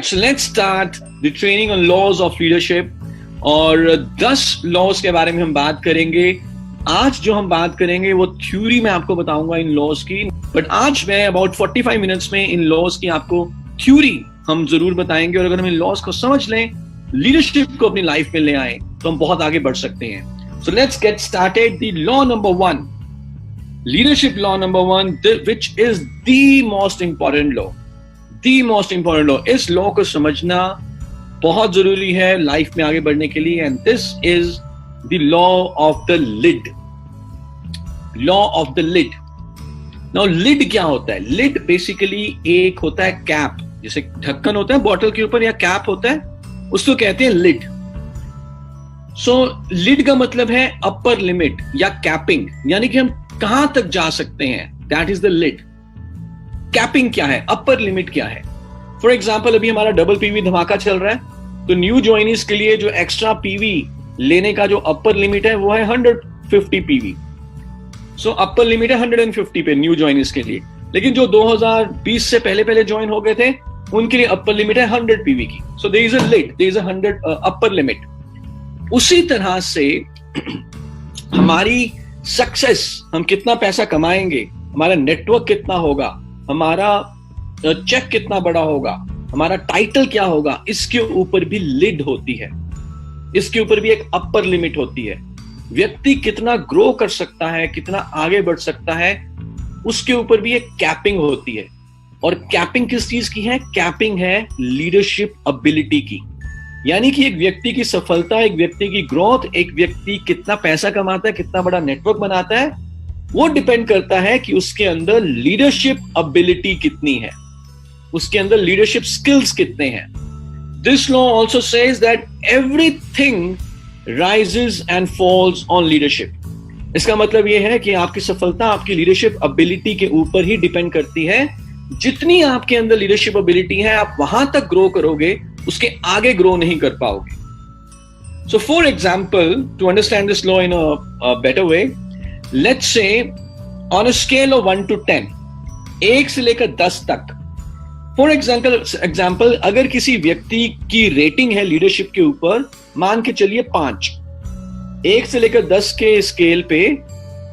So let's start the training on laws of leadership. और 10 laws के बारे में हम बात करेंगे. आज जो हम बात करेंगे वो थ्योरी में आपको बताऊंगा इन लॉज की, बट आज मैं अबाउट 45 मिनट्स में इन लॉज की आपको थ्योरी हम जरूर बताएंगे. और अगर हम इन लॉज को समझ लें, लीडरशिप को अपनी लाइफ में ले आए, तो हम बहुत आगे बढ़ सकते हैं. So let's get started. The law number 1, leadership law number 1, which is the most important law. The most important law. इस लॉ को समझना बहुत जरूरी है लाइफ में आगे बढ़ने के लिए. And this is the law of the lid. Law of the lid. Now lid क्या होता है? लिड बेसिकली एक होता है कैप, जैसे ढक्कन होता है बॉटल के ऊपर या कैप होता है, उसको कहते हैं लिड. सो लिड का मतलब है अपर लिमिट या कैपिंग, यानी कि हम कहां तक जा सकते हैं. That is the lid. Capping क्या है, अपर लिमिट क्या है. फॉर एग्जाम्पल अभी हमारा डबल पीवी धमाका चल रहा है, तो न्यू ज्वाइनीज के लिए जो एक्स्ट्रा पीवी लेने का जो अपर लिमिट है वो है 150 पीवी. सो अपर लिमिट है 150 पे न्यू ज्वाइनीज के लिए. लेकिन जो 2020 से पहले ज्वाइन हो गए थे उनके लिए अपर लिमिट है 100 पीवी की. So there is a lid, there is a 100 upper limit. उसी तरह से हमारी सक्सेस, हम कितना पैसा कमाएंगे, हमारा नेटवर्क कितना होगा, हमारा चेक कितना बड़ा होगा, हमारा टाइटल क्या होगा, इसके ऊपर भी लिड होती है. इसके ऊपर भी एक अपर लिमिट होती है. व्यक्ति कितना ग्रो कर सकता है, कितना आगे बढ़ सकता है, उसके ऊपर भी एक कैपिंग होती है. और कैपिंग किस चीज की है? कैपिंग है लीडरशिप एबिलिटी की. यानी कि एक व्यक्ति की सफलता, एक व्यक्ति की ग्रोथ, एक व्यक्ति कितना पैसा कमाता है, कितना बड़ा नेटवर्क बनाता है, वो डिपेंड करता है कि उसके अंदर लीडरशिप एबिलिटी कितनी है, उसके अंदर लीडरशिप स्किल्स कितने हैं. This law also says that everything rises and falls on leadership. इसका मतलब यह है कि आपकी सफलता आपकी लीडरशिप एबिलिटी के ऊपर ही डिपेंड करती है. जितनी आपके अंदर लीडरशिप एबिलिटी है, आप वहां तक ग्रो करोगे, उसके आगे ग्रो नहीं कर पाओगे. So for example, to understand this law in a better way, let's say on a scale of 1 to 10, 1 से लेकर 10 तक. फॉर एग्जाम्पल अगर किसी व्यक्ति की रेटिंग है लीडरशिप के ऊपर, मान के चलिए 5, 1 से लेकर 10 के स्केल पे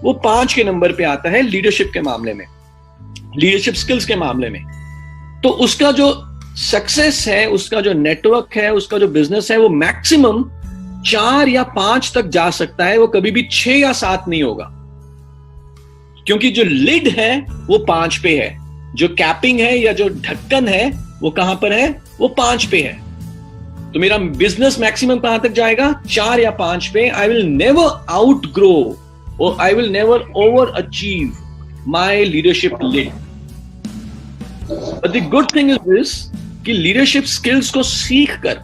वो 5 के नंबर पे आता है लीडरशिप के मामले में, लीडरशिप स्किल्स के मामले में. तो उसका जो सक्सेस है, उसका जो नेटवर्क है, उसका जो बिजनेस है, वो मैक्सिमम 4 या 5 तक जा सकता है. वो कभी भी 6 या 7 नहीं होगा, क्योंकि जो लिड है वो 5 पे है, जो कैपिंग है या जो ढक्कन है वो कहां पर है? वो 5 पे है. तो मेरा बिजनेस मैक्सिमम कहां तक जाएगा? 4 या 5 पे. I will never outgrow और I will never over achieve my leadership lid. But the good thing is this कि लीडरशिप स्किल्स को सीख कर,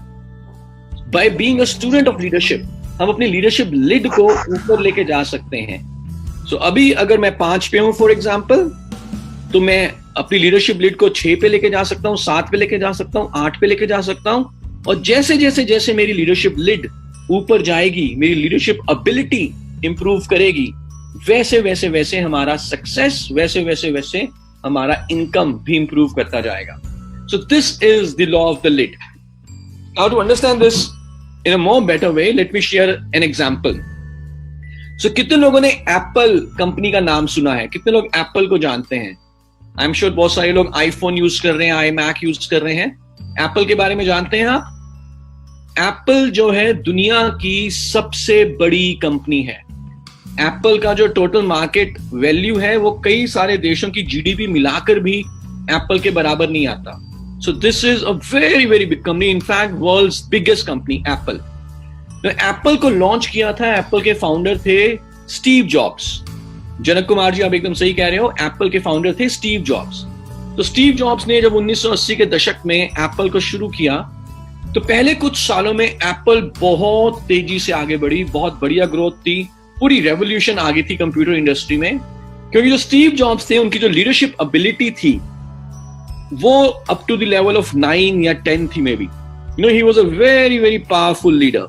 by being a student of leadership, हम अपनी लीडरशिप लिड को ऊपर लेके जा सकते हैं. सो अभी अगर मैं 5 पे हूं फॉर एग्जाम्पल, तो मैं अपनी लीडरशिप लिड को 6 पे लेके जा सकता हूं, 7 पे लेके जा सकता हूं, 8 पे लेके जा सकता हूं. और जैसे जैसे जैसे मेरी लीडरशिप लिड ऊपर जाएगी, मेरी लीडरशिप एबिलिटी इंप्रूव करेगी, वैसे वैसे वैसे हमारा सक्सेस, वैसे वैसे वैसे हमारा इनकम भी इंप्रूव करता जाएगा. So this is the law of the lid. Now to understand this in a more better way, let me share an example. So कितने लोगों ने एप्पल कंपनी का नाम सुना है? कितने लोग एप्पल को जानते हैं? आई एम श्योर बहुत सारे लोग आईफोन यूज कर रहे हैं, आई मैक यूज कर रहे हैं. एप्पल के बारे में जानते हैं आप? एप्पल जो है दुनिया की सबसे बड़ी कंपनी है. एप्पल का जो टोटल मार्केट वैल्यू है वो कई सारे देशों की जीडीपी मिलाकर भी एप्पल के बराबर नहीं आता. So this is a very very big company, in fact world's biggest company Apple. तो एप्पल को लॉन्च किया था, एप्पल के फाउंडर थे स्टीव जॉब्स. जनक कुमार जी, आप एकदम सही कह रहे हो, एप्पल के फाउंडर थे स्टीव जॉब्स. तो स्टीव जॉब्स ने जब 1980 के दशक में एप्पल को शुरू किया, तो पहले कुछ सालों में एप्पल बहुत तेजी से आगे बढ़ी, बहुत बढ़िया ग्रोथ थी, पूरी रेवोल्यूशन आ गई थी कंप्यूटर इंडस्ट्री में. क्योंकि जो स्टीव जॉब्स थे, उनकी जो लीडरशिप एबिलिटी थी वो up to the level of 9 या 10 थी maybe. You know, he was a very very powerful leader.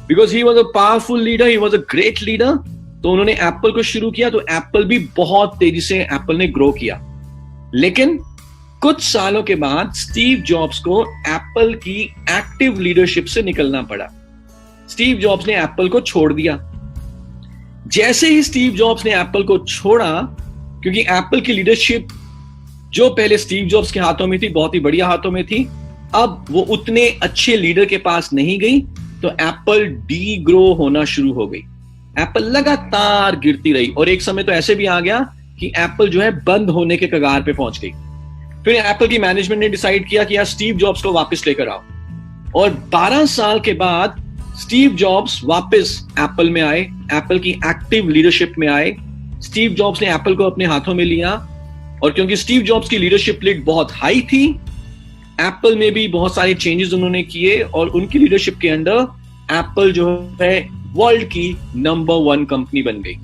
Because he was a powerful leader, he was a great leader. तो उन्होंने Apple को शुरू किया, तो एप्पल भी बहुत तेजी से एप्पल ने ग्रो किया. लेकिन कुछ सालों के बाद स्टीव जॉब्स को एप्पल की एक्टिव लीडरशिप से निकलना पड़ा। स्टीव जॉब्स ने एप्पल को छोड़ दिया। जैसे ही स्टीव जॉब्स ने एप्पल को छोड़ा, क्योंकि एप्पल की लीडरशिप जो पहले स्टीव जॉब्स के हाथों में थी, बहुत ही बढ़िया हाथों में थी, अब वो उतने अच्छे लीडर के पास नहीं गई, तो एप्पल डी ग्रो होना शुरू हो गई। एप्पल लगातार गिरती रही और एक समय तो ऐसे भी आ गया कि एप्पल जो है बंद होने के कगार पे पहुंच गई। फिर एप्पल की मैनेजमेंट ने डिसाइड किया कि यार स्टीव जॉब्स को वापस लेकर आओ, और 12 साल के बाद स्टीव जॉब्स वापस एप्पल में आए, एप्पल की एक्टिव लीडरशिप में आए। स्टीव जॉब्स ने एप्पल को अपने हाथों में लिया, और क्योंकि स्टीव जॉब्स की लीडरशिप रेट बहुत हाई थी, एप्पल में भी बहुत सारे चेंजेस उन्होंने किए, और उनकी लीडरशिप के अंडर एप्पल जो है वर्ल्ड की नंबर 1 कंपनी बन गई।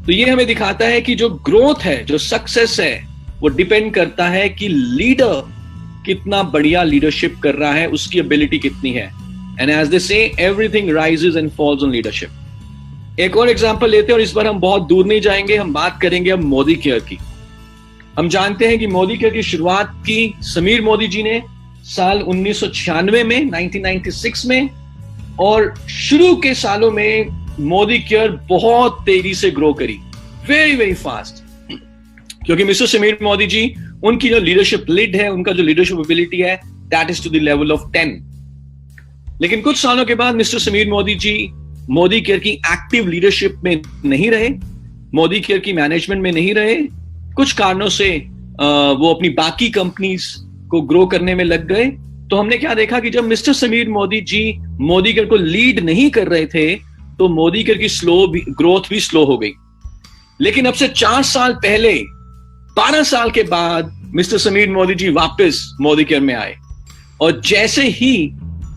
तो ये हमें दिखाता है कि जो ग्रोथ है, जो सक्सेस है, वो डिपेंड करता है कि लीडर कितना बढ़िया लीडरशिप कर रहा है, उसकी एबिलिटी कितनी है। एंड एज दे से, everything rises and falls on leadership. एक और एग्जांपल लेते हैं, और इस बार हम बहुत दूर नहीं जाएंगे, हम बात करेंगे अब मोदी केयर की। हम जानते हैं कि मोदी केयर की शुरुआत की समीर मोदी जी ने साल 1996 में, 1996 में, और शुरू के सालों में मोदी केयर बहुत तेजी से ग्रो करी, वेरी वेरी फास्ट, क्योंकि मिस्टर समीर मोदी जी, उनकी जो लीडरशिप लीड है, उनका जो लीडरशिप एबिलिटी है, that is to the level of 10। लेकिन कुछ सालों के बाद मिस्टर समीर मोदी जी मोदी केयर की एक्टिव लीडरशिप में नहीं रहे, मोदी केयर की मैनेजमेंट में नहीं रहे, कुछ कारणों से वो अपनी बाकी कंपनीज को ग्रो करने में लग गए। तो हमने क्या देखा कि जब मिस्टर समीर मोदी जी मोदी केयर को लीड नहीं कर रहे थे, तो मोदी केयर की ग्रोथ भी स्लो हो गई। लेकिन अब से 4 साल पहले, 12 साल के बाद, मिस्टर समीर मोदी जी वापस मोदी केयर में आए, और जैसे ही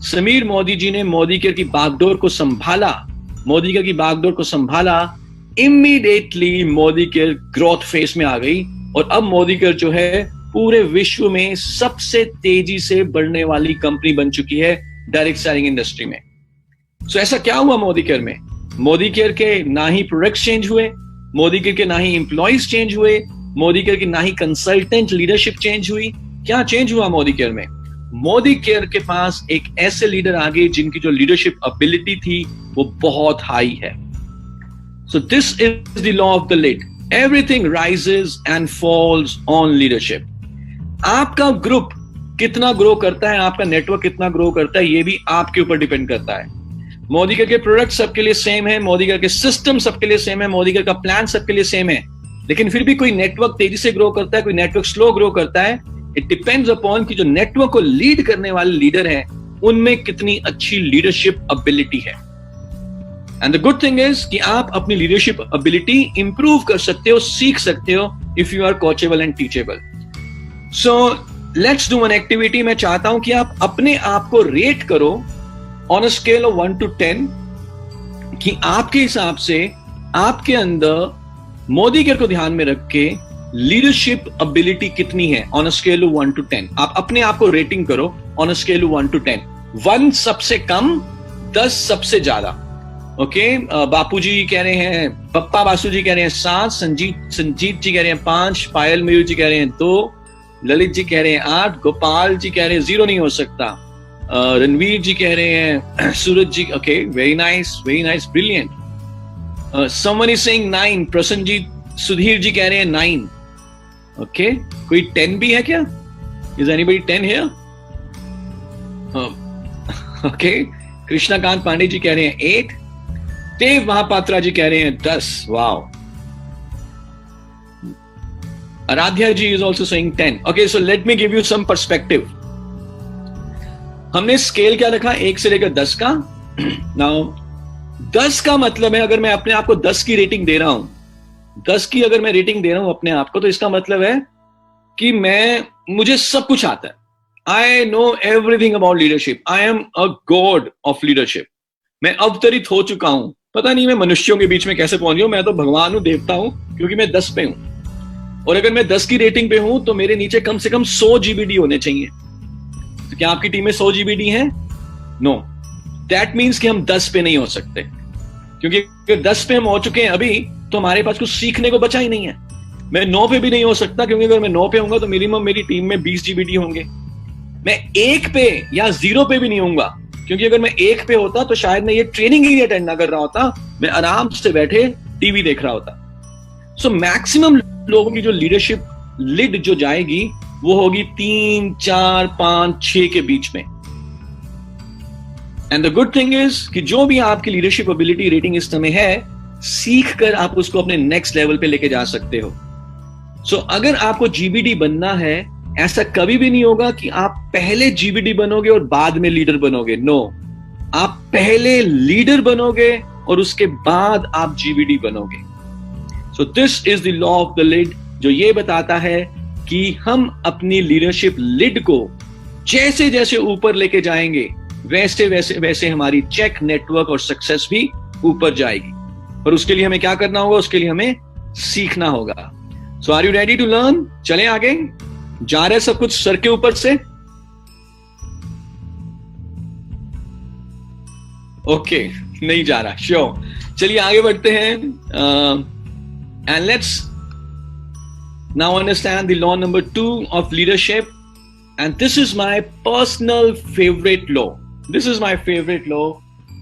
समीर मोदी जी ने मोदी केयर की बागडोर को संभाला, मोदी केयर की बागडोर को संभाला, immediately Modi care growth phase में आ गई, और अब मोदी केयर जो है पूरे विश्व में सबसे तेजी से बढ़ने वाली कंपनी बन चुकी है डायरेक्ट सेलिंग इंडस्ट्री में। सो ऐसा क्या हुआ मोदी केयर में? मोदी केयर के ना ही प्रोडक्ट्स चेंज हुए, मोदी केयर के ना ही एम्प्लॉइज चेंज हुए, मोदी केयर की ना ही कंसल्टेंट लीडरशिप चेंज हुई। क्या चेंज हुआ मोदी केयर में? मोदी केयर के पास एक ऐसे लीडर आ गए जिनकी जो लीडरशिप एबिलिटी थी वो बहुत हाई है। सो this is the law of the lead, everything rises and falls on leadership. आपका ग्रुप कितना ग्रो करता है, आपका नेटवर्क कितना ग्रो करता है, ये भी आपके ऊपर डिपेंड करता है। मोदी केयर के प्रोडक्ट सबके लिए सेम है, मोदी केयर के सिस्टम सबके लिए सेम है, मोदी केयर का प्लान सबके लिए सेम है, लेकिन फिर भी कोई नेटवर्क तेजी से ग्रो करता है, कोई नेटवर्क स्लो ग्रो करता है। इट डिपेंड्स अपॉन कि जो नेटवर्क को लीड करने वाले लीडर हैं, उनमें कितनी अच्छी लीडरशिप एबिलिटी है। And the good thing is कि आप अपनी लीडरशिप एबिलिटी इंप्रूव कर सकते हो, सीख सकते हो, if you are coachable and teachable. So let's do an activity. मैं चाहता हूं कि आप अपने आप को रेट करो on a scale of 1 to 10 कि आपके हिसाब से आपके अंदर मोदी केयर को ध्यान में रख के लीडरशिप एबिलिटी कितनी है on a scale of 1 to 10। आप अपने आप को रेटिंग करो on a scale of 1 to 10। 1 सबसे कम, 10 सबसे ज्यादा। ओके, बापूजी कह रहे हैं, पप्पा बासु जी कह रहे हैं 7, संजीत जी कह रहे हैं 5, पायल मयूर जी कह रहे हैं 2, ललित जी कह रहे हैं 8, गोपाल जी कह रहे हैं 0 नहीं हो सकता, रणवीर जी कह रहे हैं, Suraj ji, okay, very nice, brilliant. Someone is saying 9, Prasannajit, Sudhir ji कह रहे हैं 9। ओके, कोई 10 भी है क्या? Is anybody 10 here? Okay, Krishnakant Pandey ji कह रहे हैं 8, देव महापात्रा जी कह रहे हैं 10। Wow. Aaradhya ji is also saying 10। Okay, so let me give you some perspective. हमने स्केल क्या रखा? 1 से लेकर 10 का। नाउ 10 का मतलब है, अगर मैं अपने आप को 10 की रेटिंग दे रहा हूं, 10 की अगर मैं रेटिंग दे रहा हूं अपने आप को, तो इसका मतलब है कि मुझे सब कुछ आता है। I know everything about leadership, I am a God of leadership. मैं अवतरित हो चुका हूं, पता नहीं मैं मनुष्यों के बीच में कैसे पहुंच गया हूं, मैं तो भगवान हूं, देवता हूं, क्योंकि मैं 10 पे हूं। और अगर मैं 10 की रेटिंग पे हूं तो मेरे नीचे कम से कम 100 GBD होने चाहिए। तो क्या आपकी टीम में 100 GBD है? नो, दैट मीन्स कि हम 10 पे नहीं हो सकते, क्योंकि अगर 10 पे हम हो चुके हैं अभी, तो हमारे पास कुछ सीखने को बचा ही नहीं है। मैं 9 पे भी नहीं हो सकता, क्योंकि अगर मैं 9 पे होऊंगा तो मिनिमम मेरी टीम में 20 जीबीडी होंगे। मैं 1 पे या 0 पे भी नहीं होऊंगा, क्योंकि अगर मैं 1 पे होता तो शायद मैं ये ट्रेनिंग ही अटेंड ना कर रहा होता, मैं आराम से बैठे टीवी देख रहा होता। सो मैक्सिमम लोगों की जो लीडरशिप लिड जो जाएगी वो होगी 3, 4, 5, 6 के बीच में। And the good thing is कि जो भी आपकी लीडरशिप एबिलिटी रेटिंग इस समय है, सीख कर आप उसको अपने नेक्स्ट लेवल पे लेके जा सकते हो। सो अगर आपको जीबीडी बनना है, ऐसा कभी भी नहीं होगा कि आप पहले जीबीडी बनोगे और बाद में लीडर बनोगे। नो, आप पहले लीडर बनोगे और उसके बाद आप जीबीडी बनोगे। So this is the law of the lid, जो ये बताता है कि हम अपनी लीडरशिप लिड को जैसे जैसे ऊपर लेके जाएंगे, वैसे वैसे वैसे हमारी चेक, नेटवर्क और सक्सेस भी ऊपर जाएगी। पर उसके लिए हमें क्या करना होगा? उसके लिए हमें सीखना होगा। So are you ready to learn? चलें आगे। जा रहे सब कुछ सर के ऊपर से? ओके, नहीं जा रहा, श्योर। चलिए आगे बढ़ते हैं। And let's now understand the law number 2 of leadership, and this is my personal favourite law. This is my favorite law,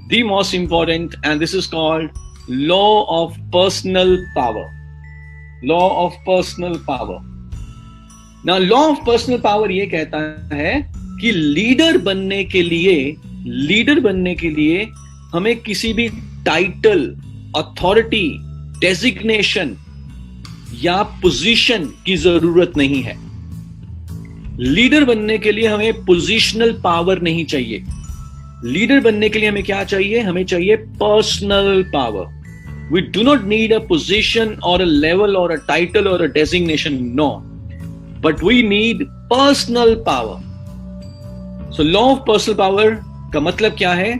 the most important, and this is called law of personal power. Law of personal power. Now, law of personal power ये कहता है कि leader बनने के लिए हमें किसी भी टाइटल, अथॉरिटी, डेजिग्नेशन या पोजीशन की जरूरत नहीं है। लीडर बनने के लिए हमें पोजीशनल पावर नहीं चाहिए। लीडर बनने के लिए हमें क्या चाहिए? हमें चाहिए personal power. We do not need a position और अ लेवल और अ टाइटल और a designation, no, but we need personal power. So law of personal power का मतलब क्या है?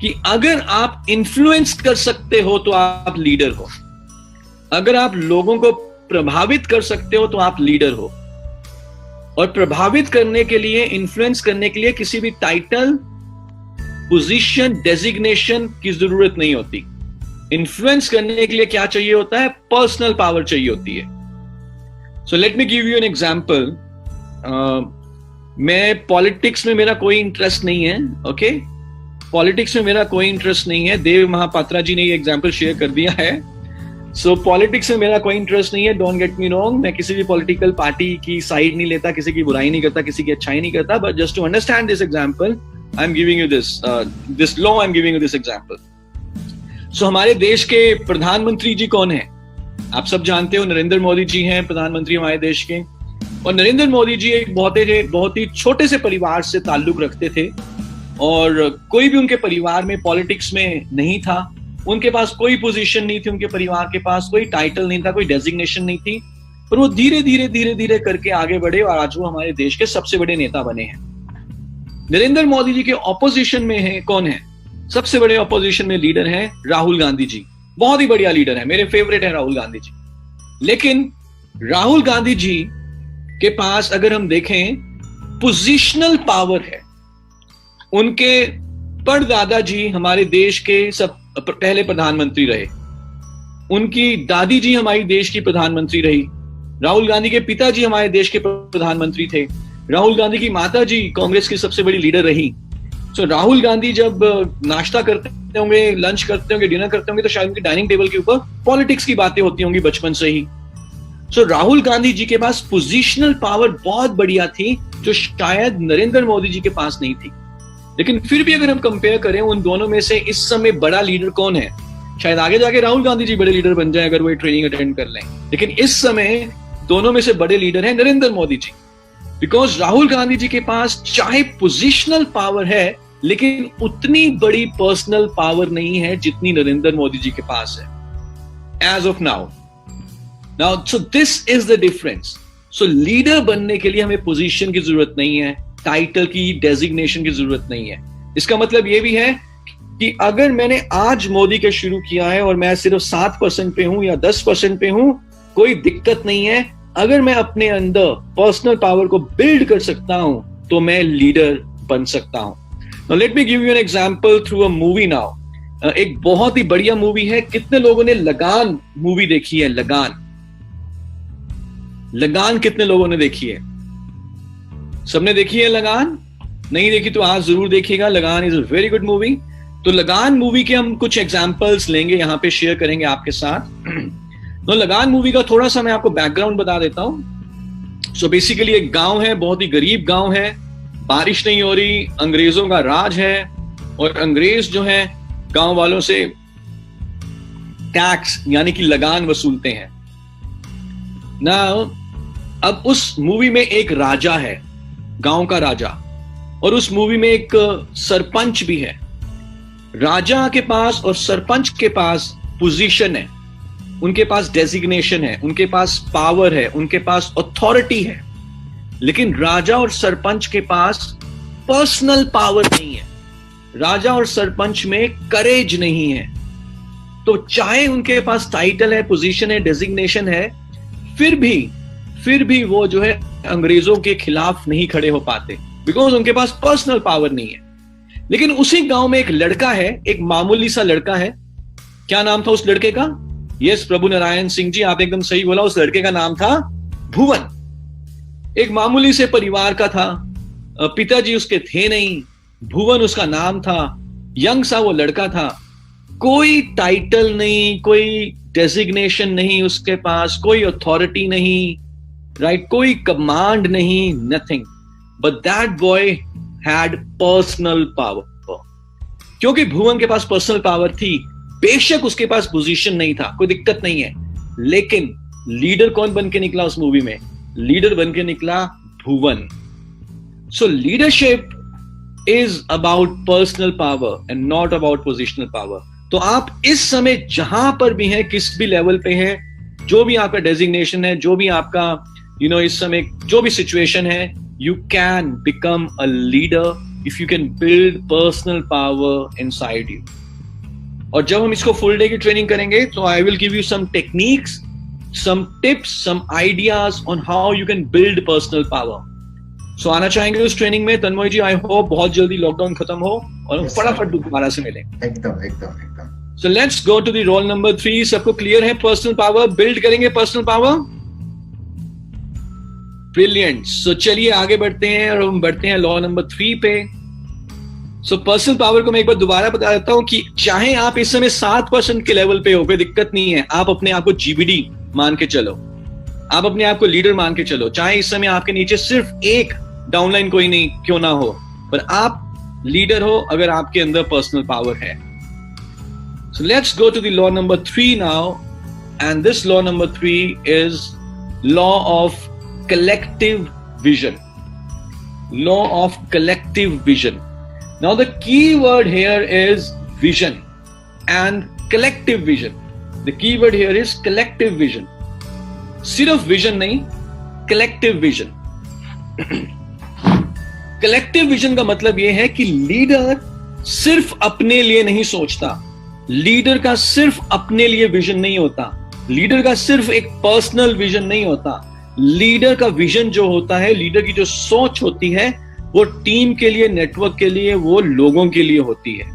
कि अगर आप इंफ्लुएंस कर सकते हो तो आप लीडर हो। अगर आप लोगों को प्रभावित कर सकते हो तो आप लीडर हो। और प्रभावित करने के लिए, इन्फ्लुएंस करने के लिए किसी भी टाइटल, पोजीशन, डेजिग्नेशन की जरूरत नहीं होती। इन्फ्लुएंस करने के लिए क्या चाहिए होता है? पर्सनल पावर चाहिए होती है। सो let me give you an example. मैं पॉलिटिक्स में मेरा कोई इंटरेस्ट नहीं है, ओके? पॉलिटिक्स में मेरा कोई इंटरेस्ट नहीं है. देव महापात्रा जी ने ये एग्जांपल शेयर कर दिया है. सो पॉलिटिक्स में मेरा कोई इंटरेस्ट नहीं है, डोंट गेट मी रॉन्ग. मैं किसी भी पॉलिटिकल पार्टी की साइड नहीं लेता, किसी की बुराई नहीं करता, किसी की अच्छाई नहीं करता. But just to understand this example, I am giving you this law, I am giving you this example. So हमारे देश के प्रधानमंत्री जी कौन है? आप सब जानते हो, नरेंद्र मोदी जी हैं प्रधानमंत्री हमारे देश के. और नरेंद्र मोदी जी एक बहुत ही छोटे से परिवार से ताल्लुक रखते थे, और कोई भी उनके परिवार में पॉलिटिक्स में नहीं था. उनके पास कोई पोजीशन नहीं थी, उनके परिवार के पास कोई टाइटल नहीं था, कोई डेजिग्नेशन नहीं थी. पर वो धीरे धीरे करके आगे बढ़े और आज वो हमारे देश के सबसे बड़े नेता बने हैं. नरेंद्र मोदी जी के ऑपोजिशन में है कौन है? सबसे बड़े ऑपोजिशन में लीडर हैं राहुल गांधी जी. बहुत ही बढ़िया लीडर है, मेरे फेवरेट है राहुल गांधी जी. लेकिन राहुल गांधी जी के पास अगर हम देखें, पोजिशनल पावर है. उनके परदादा जी हमारे देश के सब पहले प्रधानमंत्री रहे. उनकी दादी जी हमारी देश की प्रधानमंत्री रही. राहुल गांधी के पिताजी हमारे देश के प्रधानमंत्री थे. राहुल गांधी की माता जी कांग्रेस की सबसे बड़ी लीडर रही. सो राहुल गांधी जब नाश्ता करते होंगे, लंच करते होंगे, डिनर करते होंगे, तो शायद उनके डाइनिंग टेबल के ऊपर पॉलिटिक्स की बातें होती होंगी बचपन से ही. सो राहुल गांधी जी के पास पोजिशनल पावर बहुत बढ़िया थी, जो शायद नरेंद्र मोदी जी के पास नहीं थी. लेकिन फिर भी अगर हम कंपेयर करें उन दोनों में से इस समय बड़ा लीडर कौन है? शायद आगे जाके राहुल गांधी जी बड़े लीडर बन जाए अगर वो ट्रेनिंग अटेंड कर लें. लेकिन इस समय दोनों में से बड़े लीडर हैं नरेंद्र मोदी जी. बिकॉज राहुल गांधी जी के पास चाहे पोजिशनल पावर है, लेकिन उतनी बड़ी पर्सनल पावर नहीं है जितनी नरेंद्र मोदी जी के पास है as of now. So this is the difference. सो लीडर बनने के लिए हमें पोजीशन की जरूरत नहीं है, टाइटल की, डेजिग्नेशन की जरूरत नहीं है. इसका मतलब यह भी है कि अगर मैंने आज मोदी के शुरू किया है और मैं सिर्फ 7% पे हूं या 10% पे हूं, कोई दिक्कत नहीं है. अगर मैं अपने अंदर पर्सनल पावर को बिल्ड कर सकता हूं तो मैं लीडर बन सकता हूं. Now let me give you an example through a movie now. एक बहुत ही बढ़िया मूवी है. कितने लोगों ने लगान मूवी देखी है? लगान. लगान कितने लोगों ने देखी है? सबने देखी है लगान? नहीं देखी तो आज जरूर देखिएगा। लगान is a very good movie. तो लगान मूवी के हम कुछ एग्जांपल्स लेंगे, यहां पे शेयर करेंगे आपके साथ। तो लगान मूवी का थोड़ा सा मैं आपको बैकग्राउंड बता देता हूं। सो बेसिकली एक गांव है, बहुत ही गरीब गांव है, बारिश नहीं हो रही, अंग्रेजों का राज है, और अंग्रेज जो है गांव वालों से टैक्स यानी कि लगान वसूलते हैं ना। अब उस मूवी में एक राजा है, गांव का राजा, और उस मूवी में एक सरपंच भी है। राजा के पास और सरपंच के पास पोजीशन है, उनके पास डेजिग्नेशन है, उनके पास पावर है, उनके पास अथॉरिटी है, लेकिन राजा और सरपंच के पास पर्सनल पावर नहीं है। राजा और सरपंच में करेज नहीं है। तो चाहे उनके पास टाइटल है, पोजीशन है, डेजिग्नेशन है, फिर भी वो जो है अंग्रेजों के खिलाफ नहीं खड़े हो पाते, बिकॉज उनके पास पर्सनल पावर नहीं है। लेकिन उसी गांव में एक लड़का है, एक मामूली सा लड़का है। क्या नाम था उस लड़के का? यस, प्रभु नारायण सिंह जी, आप एकदम सही बोला। उस लड़के का नाम था भुवन। एक मामूली से परिवार का था, पिताजी उसके थे नहीं, भुवन उसका नाम था, यंग सा वो लड़का था, कोई टाइटल नहीं, कोई डेजिग्नेशन नहीं उसके पास, कोई अथॉरिटी नहीं, राइट, कोई कमांड नहीं, nothing, but that boy had personal power. क्योंकि भुवन के पास पर्सनल पावर थी, बेशक उसके पास पोजीशन नहीं था, कोई दिक्कत नहीं है, लेकिन लीडर कौन बन के निकला उस मूवी में? लीडर बन के निकला Bhuvan. So leadership is about personal power and not about positional power. तो आप इस समय जहां पर भी हैं, किस भी लेवल पे हैं, जो भी आपका डेजिग्नेशन है, जो भी आपका इस समय जो भी सिचुएशन है, you can become a leader if you can build personal power inside you. और जब हम इसको फुल डे की ट्रेनिंग करेंगे तो I will give you some techniques, some tips, some ideas on how you can build personal power. So, आना चाहेंगे उस ट्रेनिंग में तन्मय जी? आई होप बहुत जल्दी लॉकडाउन खत्म हो और हम फटाफट दोबारा से मिलें। एकदम। So let's go to the roll number 3। सबको क्लियर है? पर्सनल पावर बिल्ड करेंगे, पर्सनल पावर। ब्रिलियंट। सो चलिए आगे बढ़ते हैं और हम बढ़ते हैं लॉ नंबर 3 पे। सो पर्सनल पावर को मैं एक बार दोबारा बता देता हूं कि चाहे आप इस समय 7% के लेवल पे हो, कोई दिक्कत नहीं है। आप अपने आप को जीबीडी मान के चलो, आप अपने आप को लीडर मान के चलो। चाहे इस समय आपके नीचे सिर्फ एक डाउनलाइन कोई नहीं क्यों ना हो, पर आप लीडर हो अगर आपके अंदर पर्सनल पावर है। So let's go to the law number 3 now, and this law number 3 is law of collective vision. Law of collective vision. Now the key word here is vision and collective vision. The key word here is collective vision. सिर्फ vision नहीं, collective vision. Collective vision का मतलब यह है कि leader सिर्फ अपने लिए नहीं सोचता, लीडर का सिर्फ अपने लिए विजन नहीं होता, लीडर का सिर्फ एक पर्सनल विजन नहीं होता। लीडर का विजन जो होता है, लीडर की जो सोच होती है, वो टीम के लिए, नेटवर्क के लिए, वो लोगों के लिए होती है।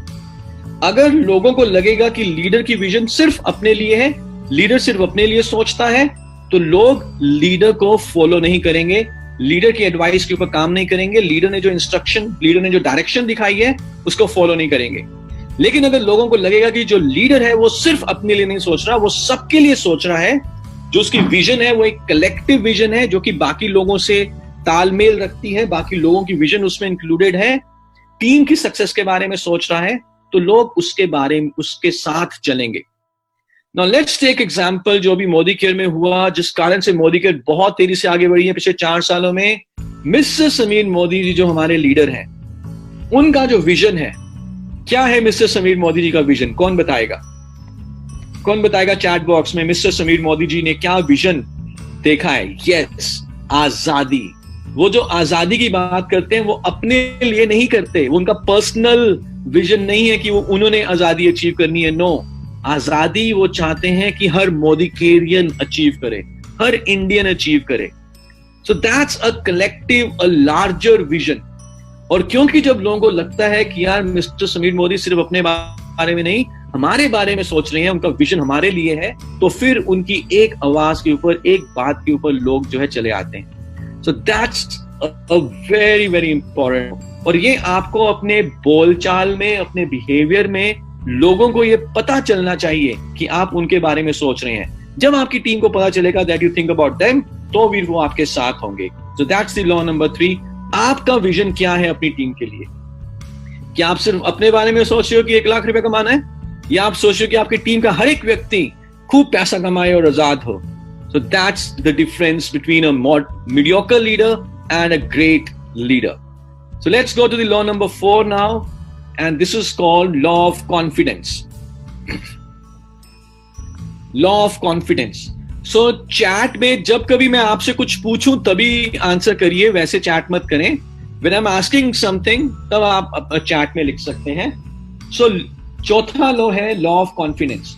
अगर लोगों को लगेगा कि लीडर की विजन सिर्फ अपने लिए है, लीडर सिर्फ अपने लिए सोचता है, तो लोग लीडर को फॉलो नहीं करेंगे, लीडर की एडवाइस के ऊपर काम नहीं करेंगे, लीडर ने जो इंस्ट्रक्शन, लीडर ने जो डायरेक्शन दिखाई है उसको फॉलो नहीं करेंगे। लेकिन अगर लोगों को लगेगा कि जो लीडर है वो सिर्फ अपने लिए नहीं सोच रहा, वो सबके लिए सोच रहा है, जो उसकी विजन है वो एक कलेक्टिव विजन है, जो कि बाकी लोगों से तालमेल रखती है, बाकी लोगों की विजन उसमें इंक्लूडेड है, टीम की सक्सेस के बारे में सोच रहा है, तो लोग उसके बारे में उसके साथ चलेंगे। Now let's take example जो भी मोदी केयर में हुआ, जिस कारण से मोदी केयर बहुत तेजी से आगे बढ़ी है पिछले 4 सालों में। मिस्टर समीर मोदी जी जो हमारे लीडर हैं, उनका जो विजन है, क्या है मिस्टर समीर मोदी जी का विजन? कौन बताएगा? कौन बताएगा चैट बॉक्स में? मिस्टर समीर मोदी जी ने क्या विजन देखा है? यस, आजादी। वो जो आजादी की बात करते हैं वो अपने लिए नहीं करते, वो उनका पर्सनल विजन नहीं है कि वो उन्होंने आजादी अचीव करनी है। नो, आजादी वो चाहते हैं कि हर मोदी केरियन अचीव करे, हर इंडियन अचीव करे। So that's a collective, a larger vision. और क्योंकि जब लोगों को लगता है कि यार मिस्टर समीर मोदी सिर्फ अपने बारे में नहीं, हमारे बारे में सोच रहे हैं, उनका विजन हमारे लिए है, तो फिर उनकी एक आवाज के ऊपर, एक बात के ऊपर लोग जो है चले आते हैं। So that's a very very important. और ये आपको अपने बोलचाल में, अपने बिहेवियर में लोगों को ये पता चलना चाहिए कि आप उनके बारे में सोच रहे हैं। जब आपकी टीम को पता चलेगा that you think about them, तो भी वो आपके साथ होंगे। सो दैट्स द लॉ नंबर 3। आपका विजन क्या है अपनी टीम के लिए? क्या आप सिर्फ अपने बारे में सोच रहे हो कि 1 लाख रुपए कमाना है, या आप सोच रहे हो कि आपकी टीम का हर एक व्यक्ति खूब पैसा कमाए और आजाद हो? So that's the difference between a mediocre leader and a great leader. So let's go to the law number 4 now, and this is called law of confidence. Law of confidence. So chat में जब कभी मैं आपसे कुछ पूछूं तभी answer करिए, वैसे चैट मत करें। When I'm asking something, तब आप चैट में लिख सकते हैं। सो चौथा लॉ है लॉ ऑफ कॉन्फिडेंस।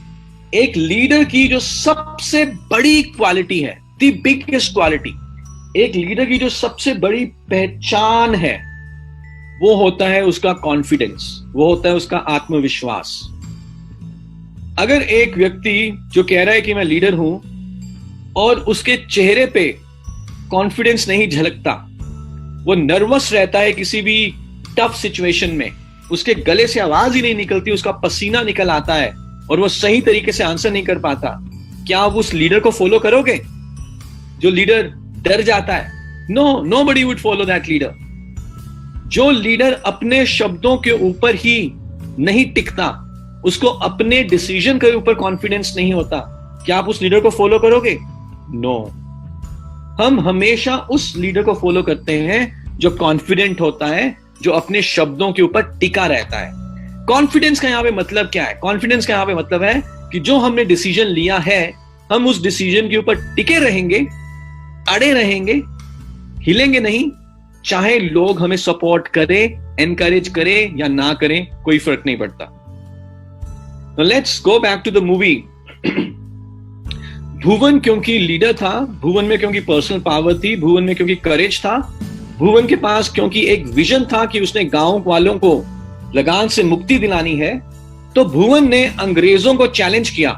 एक लीडर की जो सबसे बड़ी क्वालिटी है, द बिगेस्ट क्वालिटी, एक लीडर की जो सबसे बड़ी पहचान है, वो होता है उसका कॉन्फिडेंस, वो होता है उसका आत्मविश्वास। अगर एक व्यक्ति जो कह रहा है कि मैं लीडर हूं और उसके चेहरे पे कॉन्फिडेंस नहीं झलकता, वो नर्वस रहता है किसी भी टफ सिचुएशन में, उसके गले से आवाज ही नहीं निकलती, उसका पसीना निकल आता है और वो सही तरीके से आंसर नहीं कर पाता, क्या आप उस लीडर को फॉलो करोगे? जो लीडर डर जाता है, no, nobody would follow that leader. जो लीडर अपने शब्दों के ऊपर ही नहीं टिकता, उसको अपने डिसीजन के ऊपर कॉन्फिडेंस नहीं होता, क्या आप उस लीडर को फॉलो करोगे? नो। हम हमेशा उस लीडर को फॉलो करते हैं जो कॉन्फिडेंट होता है, जो अपने शब्दों के ऊपर टिका रहता है। कॉन्फिडेंस का यहां पे मतलब क्या है? कॉन्फिडेंस का यहां पे मतलब है कि जो हमने डिसीजन लिया है, हम उस डिसीजन के ऊपर टिके रहेंगे, अड़े रहेंगे, हिलेंगे नहीं, चाहे लोग हमें सपोर्ट करें, एनकरेज करें या ना करें, कोई फर्क नहीं पड़ता। Let's go back to the movie. Bhuvan क्योंकि लीडर था, भुवन में क्योंकि पर्सनल पावर थी, भुवन में क्योंकि करेज था, भुवन के पास क्योंकि एक विजन था कि उसने गांव वालों को लगान से मुक्ति दिलानी है, तो भुवन ने अंग्रेजों को चैलेंज किया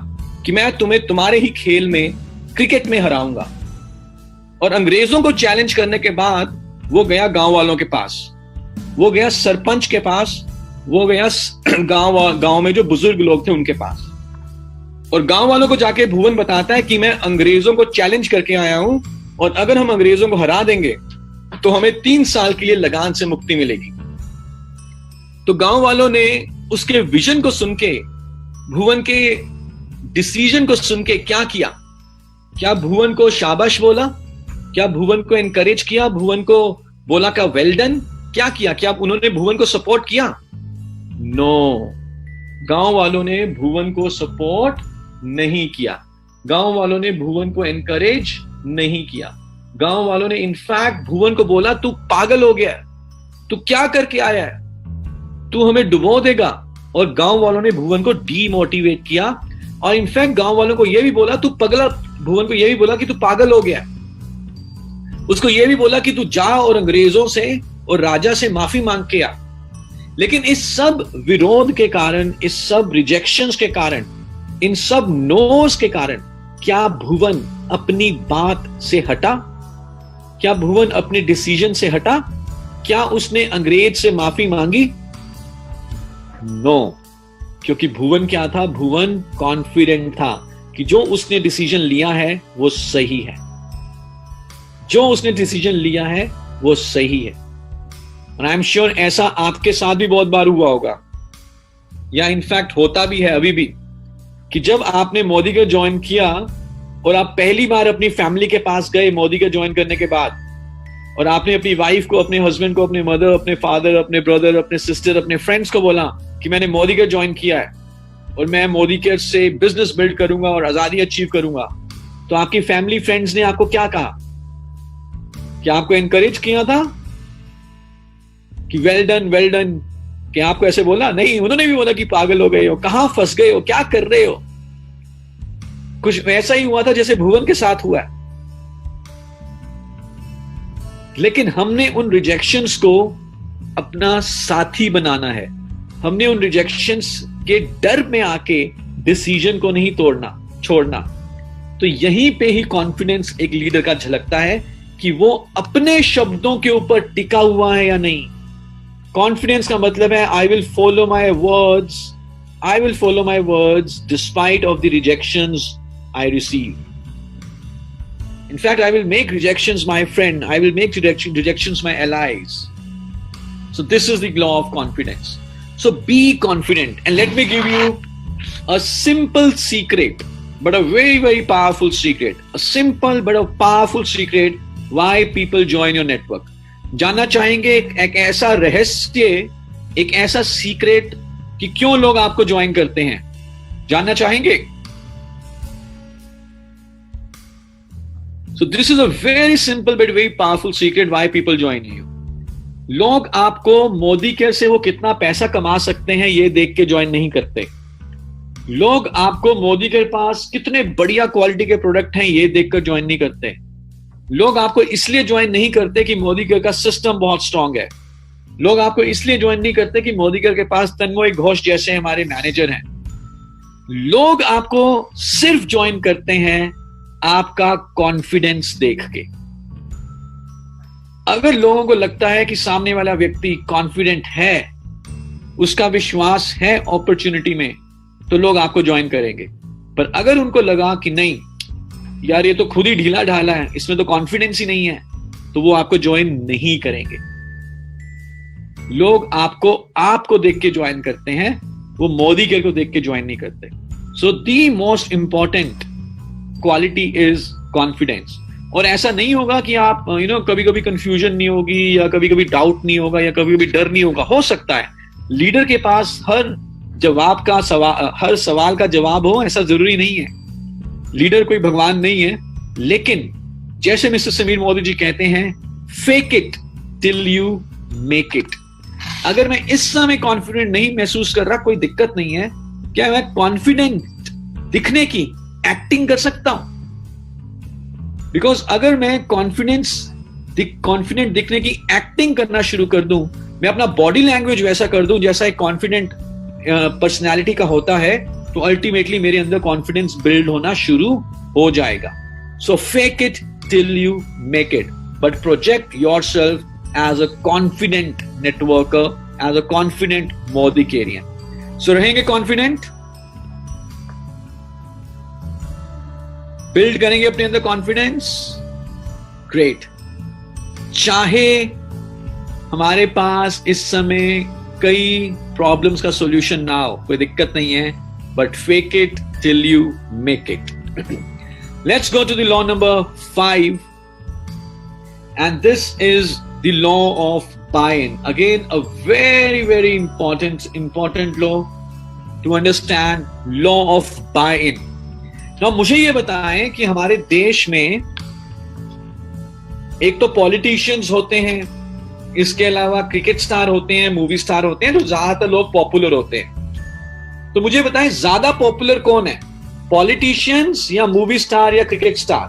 कि मैं तुम्हें तुम्हारे ही खेल में, क्रिकेट में हराऊंगा। और अंग्रेजों को चैलेंज करने के बाद वो गया गांव वालों के पास, वो गया सरपंच के पास, वो गया गांव में जो बुजुर्ग लोग थे उनके पास, और गांव वालों को जाके भुवन बताता है कि मैं अंग्रेजों को चैलेंज करके आया हूं, और अगर हम अंग्रेजों को हरा देंगे तो हमें 3 साल के लिए लगान से मुक्ति मिलेगी। तो गांव वालों ने उसके विजन को सुन के, भुवन के डिसीजन को सुन के क्या किया? क्या भुवन को शाबाश बोला? क्या भुवन को एनकरेज किया? भुवन को बोला का वेल डन? क्या किया? क्या उन्होंने भुवन को सपोर्ट किया? नो, गांव वालों ने भुवन को सपोर्ट नहीं किया, गांव वालों ने भुवन को एनकरेज नहीं किया, गांव वालों ने इनफैक्ट भुवन को बोला तू पागल हो गया, तू क्या करके आया है, तू हमें डुबो देगा। और गांव वालों ने भुवन को डीमोटिवेट किया, और इनफैक्ट गांव वालों को यह भी बोला तू पगला, भुवन को यह भी बोला कि तू पागल हो गया, उसको यह भी बोला कि तू जा और अंग्रेजों से और राजा से माफी मांग के आ। लेकिन इस सब विरोध के कारण, इस सब रिजेक्शंस के कारण, इन सब नोस के कारण, क्या भुवन अपनी बात से हटा? क्या भुवन अपने डिसीजन से हटा? क्या उसने अंग्रेज से माफी मांगी? नो, क्योंकि भुवन क्या था? भुवन कॉन्फिडेंट था कि जो उसने डिसीजन लिया है वो सही है, जो उसने डिसीजन लिया है वो सही है। और आई एम श्योर ऐसा आपके साथ भी बहुत बार हुआ होगा, या इनफैक्ट होता भी है अभी भी, कि जब आपने मोदी का ज्वाइन किया और आप पहली बार अपनी फैमिली के पास गए मोदी का ज्वाइन करने के बाद, और आपने अपनी वाइफ को, अपने हस्बैंड को, अपने मदर, अपने फादर, अपने ब्रदर, अपने सिस्टर, अपने फ्रेंड्स को बोला कि मैंने मोदी का ज्वाइन किया है और मैं मोदी के से बिजनेस बिल्ड करूंगा और आजादी अचीव करूंगा, तो आपकी फैमिली फ्रेंड्स ने आपको क्या कहा? क्या आपको एनकरेज किया था कि वेल डन, वेल डन? क्या आपको ऐसे बोला? नहीं, उन्होंने भी बोला कि पागल हो गए हो, कहां फंस गए हो, क्या कर रहे हो। कुछ वैसा ही हुआ था जैसे भुवन के साथ हुआ है। लेकिन हमने उन रिजेक्शंस को अपना साथी बनाना है, हमने उन रिजेक्शंस के डर में आके डिसीजन को नहीं छोड़ना। तो यहीं पे ही कॉन्फिडेंस एक लीडर का झलकता है कि वो अपने शब्दों के ऊपर टिका हुआ है या नहीं। कॉन्फिडेंस का मतलब है I will follow my words despite of the rejections I receive. In fact, I will make rejections my friend. I will make rejections my allies. So this is the law of confidence. So be confident. And let me give you a simple secret, but a very, very powerful secret. A simple but a powerful secret why people join your network. जानना चाहेंगे एक ऐसा रहस्य, एक ऐसा secret कि क्यों लोग आपको ज्वाइन करते हैं? जानना चाहेंगे? So this is a very simple but very powerful secret why people join you. लोग आपको मोदी केयर से वो कितना पैसा कमा सकते हैं ये देख के ज्वाइन नहीं करते। लोग आपको मोदी के पास कितने बढ़िया क्वालिटी के प्रोडक्ट हैं ये देखकर ज्वाइन नहीं करते। लोग आपको इसलिए ज्वाइन नहीं करते कि मोदी केयर का सिस्टम बहुत स्ट्रांग है। लोग आपको इसलिए ज्वाइन नहीं करते कि मोदी केयर के पास तन्मय घोष जैसे हमारे मैनेजर हैं। लोग आपको सिर्फ ज्वाइन करते हैं आपका कॉन्फिडेंस देख के। अगर लोगों को लगता है कि सामने वाला व्यक्ति कॉन्फिडेंट है, उसका विश्वास है अपॉर्चुनिटी में, तो लोग आपको ज्वाइन करेंगे। पर अगर उनको लगा कि नहीं यार ये तो खुद ही ढीला ढाला है, इसमें तो कॉन्फिडेंस ही नहीं है, तो वो आपको ज्वाइन नहीं करेंगे। लोग आपको देख के ज्वाइन करते हैं, वो मोदी केयर को देख के ज्वाइन नहीं करते। So the most important quality is confidence. और ऐसा नहीं होगा कि आप कभी कभी कंफ्यूजन नहीं होगी, या कभी कभी डाउट नहीं होगा, या कभी कभी डर नहीं होगा। हो सकता है लीडर के पास हर सवाल का जवाब हो, ऐसा जरूरी नहीं है। लीडर कोई भगवान नहीं है, लेकिन जैसे मिस्टर समीर मोदी जी कहते हैं, fake it till you make it. अगर मैं इस समय कॉन्फिडेंट नहीं महसूस कर रहा, कोई दिक्कत नहीं है। क्या मैं कॉन्फिडेंट दिखने की एक्टिंग कर सकता हूं? बिकॉज अगर मैं कॉन्फिडेंट दिखने की एक्टिंग करना शुरू कर दूं, मैं अपना बॉडी लैंग्वेज वैसा कर दूं जैसा एक कॉन्फिडेंट पर्सनैलिटी का होता है, तो अल्टीमेटली मेरे अंदर कॉन्फिडेंस बिल्ड होना शुरू हो जाएगा। So fake it till you make it, but project yourself as a confident networker, as a confident मोदी केरियन। सो रहेंगे कॉन्फिडेंट, बिल्ड करेंगे अपने अंदर कॉन्फिडेंस। ग्रेट। चाहे हमारे पास इस समय कई प्रॉब्लम्स का सॉल्यूशन ना हो, कोई दिक्कत नहीं है, but fake it till you make it. Let's go to the law number 5, and this is the law of buy-in. Again, a very, very important law to understand, law of buy-in. Now, मुझे ये बताएं कि हमारे देश में एक तो politicians होते हैं, इसके अलावा क्रिकेट स्टार होते हैं, मूवी स्टार होते हैं, तो ज्यादातर लोग पॉपुलर होते हैं। तो मुझे बताएं ज्यादा पॉपुलर कौन है, पॉलिटिशियंस या मूवी स्टार या क्रिकेट स्टार?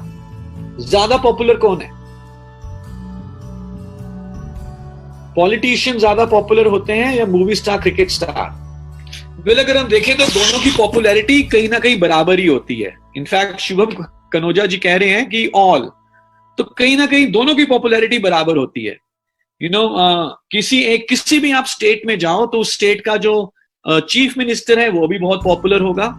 ज्यादा पॉपुलर कौन है? पॉलिटिशियन ज्यादा पॉपुलर होते हैं या movie star, cricket star? Well, अगर हम देखें तो दोनों की पॉपुलैरिटी कहीं ना कहीं बराबर ही होती है। इनफैक्ट शुभम कनोजा जी कह रहे हैं कि ऑल, तो कहीं ना कहीं दोनों की पॉपुलैरिटी बराबर होती है। किसी भी आप स्टेट में जाओ तो उस स्टेट का जो चीफ मिनिस्टर है वो भी बहुत पॉपुलर होगा,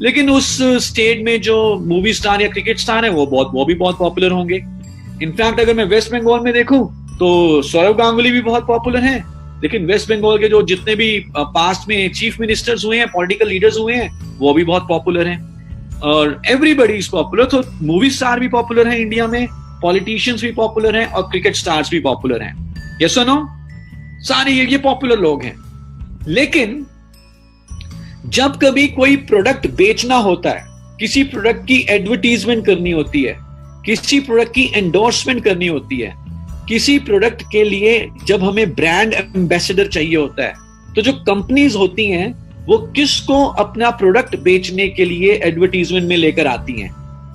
लेकिन उस स्टेट में जो मूवी स्टार या क्रिकेट स्टार है वो भी बहुत पॉपुलर होंगे। इनफैक्ट अगर मैं वेस्ट बंगाल में देखूं तो सौरव गांगुली भी बहुत पॉपुलर हैं, लेकिन वेस्ट बंगाल के जो जितने भी पास्ट में चीफ मिनिस्टर्स हुए हैं, पॉलिटिकल लीडर्स हुए हैं, वो भी बहुत पॉपुलर हैं। और एवरीबडी इज पॉपुलर। तो मूवी स्टार भी पॉपुलर हैं इंडिया में, पॉलिटिशियंस भी पॉपुलर हैं, और क्रिकेट स्टार्स भी पॉपुलर हैं। यस और नो? सारे ये पॉपुलर लोग हैं। लेकिन जब कभी कोई प्रोडक्ट बेचना होता है, किसी प्रोडक्ट की एडवर्टीजमेंट करनी होती है, किसी प्रोडक्ट की एंडोर्समेंट करनी होती है, किसी प्रोडक्ट के लिए जब हमें ब्रांड एम्बेसडर चाहिए होता है, तो जो कंपनीज होती हैं वो किसको अपना प्रोडक्ट बेचने के लिए एडवर्टीजमेंट में लेकर आती हैं?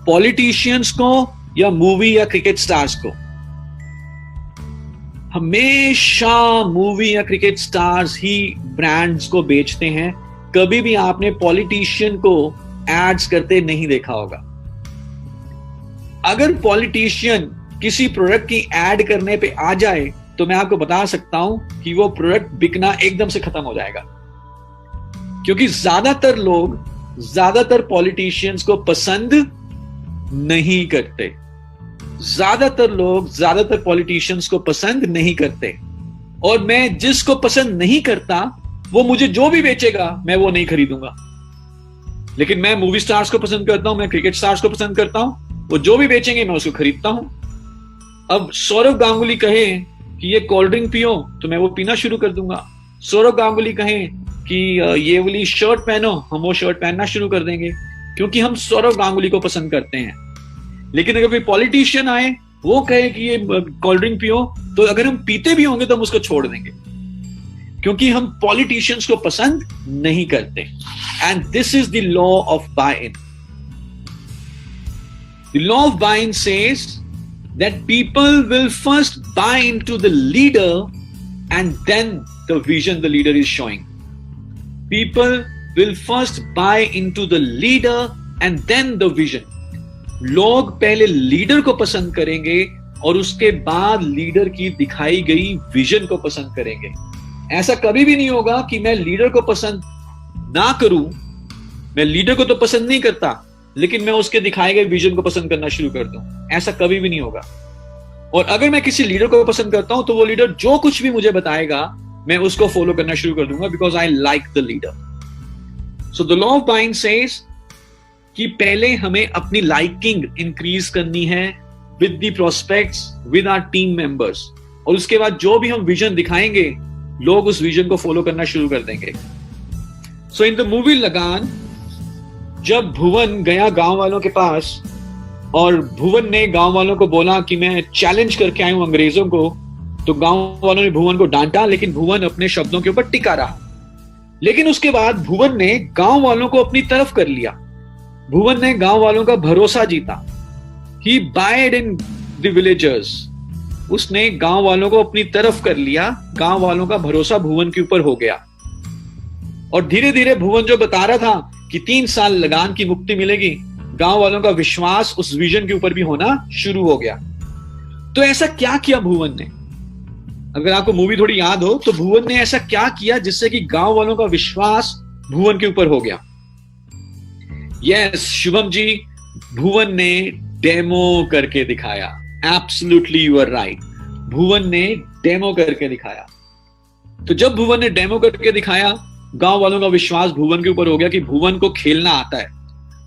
पॉलिटिशियंस को या मूवी या क्रिकेट स्टार्स को? हमेशा मूवी या क्रिकेट स्टार्स ही ब्रांड्स को बेचते हैं, कभी भी आपने पॉलिटिशियन को एड्स करते नहीं देखा होगा। अगर पॉलिटिशियन किसी प्रोडक्ट की एड करने पे आ जाए तो मैं आपको बता सकता हूं कि वो प्रोडक्ट बिकना एकदम से खत्म हो जाएगा, क्योंकि ज्यादातर पॉलिटिशियंस को पसंद नहीं करते। ज्यादातर पॉलिटिशियंस को पसंद नहीं करते, और मैं जिसको पसंद नहीं करता वो मुझे जो भी बेचेगा मैं वो नहीं खरीदूंगा। लेकिन मैं मूवी स्टार्स को पसंद करता हूं, मैं क्रिकेट स्टार्स को पसंद करता हूं, वो जो भी बेचेंगे मैं उसको खरीदता हूं। अब सौरव गांगुली कहें कि ये कोल्ड ड्रिंक पियो तो मैं वो पीना शुरू कर दूंगा। सौरव गांगुली कहें कि ये वाली शर्ट पहनो, हम वो शर्ट पहनना शुरू कर देंगे, क्योंकि हम सौरव गांगुली को पसंद करते हैं। लेकिन अगर कोई पॉलिटिशियन आए, वो कहे कि ये कोल्ड ड्रिंक पियो, तो अगर हम पीते भी होंगे तो हम उसको छोड़ देंगे, क्योंकि हम पॉलिटिशियंस को पसंद नहीं करते। And this is the law of buy in. The law of buy in says that people will first buy into the leader and then the vision the leader is showing. People will first buy into the leader and then the vision. लोग पहले leader को पसंद करेंगे और उसके बाद leader की दिखाई गई विजन को पसंद करेंगे। ऐसा कभी भी नहीं होगा कि मैं लीडर को पसंद ना करूं। मैं लीडर को तो पसंद नहीं करता, लेकिन मैं उसके दिखाए गए विजन को पसंद करना शुरू कर दूं। ऐसा कभी भी नहीं होगा। और अगर मैं किसी लीडर को पसंद करता हूं तो वो लीडर जो कुछ भी मुझे बताएगा मैं उसको फॉलो करना शुरू कर दूंगा, because I like the leader. So the law of buying says कि पहले हमें अपनी लाइकिंग इंक्रीज करनी है with the prospects, with our team members, और उसके बाद जो भी हम विजन दिखाएंगे लोग उस विजन को फॉलो करना शुरू कर देंगे। सो इन द मूवी लगान, जब भुवन गया गांव वालों के पास और भुवन ने गांव वालों को बोला कि मैं चैलेंज करके आया हूं अंग्रेजों को, तो गांव वालों ने भुवन को डांटा, लेकिन भुवन अपने शब्दों के ऊपर टिका रहा। लेकिन उसके बाद भुवन ने गांव वालों को अपनी तरफ कर लिया। भुवन ने गांव वालों का भरोसा जीता। ही बायड इन द विलेजर्स। उसने गांव वालों को अपनी तरफ कर लिया। गांव वालों का भरोसा भुवन के ऊपर हो गया, और धीरे धीरे भुवन जो बता रहा था कि 3 साल लगान की मुक्ति मिलेगी, गांव वालों का विश्वास उस विजन के ऊपर भी होना शुरू हो गया। तो ऐसा क्या किया भुवन ने? अगर आपको मूवी थोड़ी याद हो तो भुवन ने ऐसा क्या किया जिससे कि गांव वालों का विश्वास भुवन के ऊपर हो गया? यस, शुभम जी, भुवन ने डेमो करके दिखाया। एब्सोल्युटली यू आर राइट, भुवन ने डेमो करके दिखाया। तो जब भुवन ने डेमो करके दिखाया, गांव वालों का विश्वास भुवन के ऊपर हो गया कि भुवन को खेलना आता है।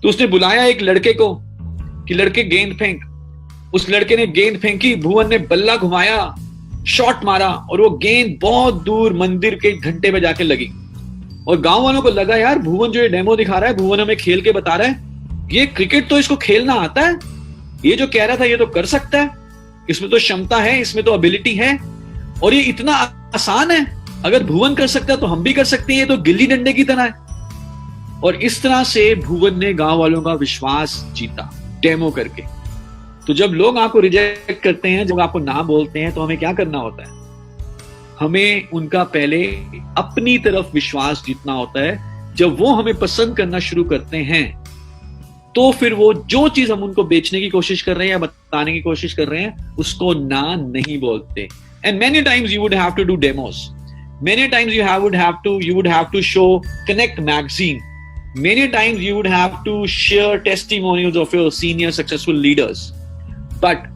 तो उसने बुलाया एक लड़के को कि लड़के गेंद फेंक। उस लड़के ने गेंद फेंकी, भुवन ने बल्ला घुमाया, शॉट मारा, और वो गेंद बहुत दूर मंदिर के घंटे में जाके लगी। और गांव वालों को लगा यार भुवन जो ये डेमो दिखा रहा है, भुवन हमें खेल के बता रहा है, ये क्रिकेट तो इसको खेलना आता है, ये जो कह रहा था ये तो कर सकता है, इसमें तो क्षमता है, इसमें तो एबिलिटी है, और ये इतना आसान है। अगर भुवन कर सकता है तो हम भी कर सकते हैं, ये तो गिल्ली डंडे की तरह है। और इस तरह से भुवन ने गांव वालों का विश्वास जीता डेमो करके। तो जब लोग आपको रिजेक्ट करते हैं, जब आपको ना बोलते हैं, तो हमें क्या करना होता है? हमें उनका पहले अपनी तरफ विश्वास जीतना होता है। जब वो हमें पसंद करना शुरू करते हैं तो फिर वो जो चीज हम उनको बेचने की कोशिश कर रहे हैं या बताने की कोशिश कर रहे हैं उसको ना नहीं बोलते। And many times you would have to do demos, many times you would have to show Connect magazine, many times you would have to share testimonials of your senior successful leaders, but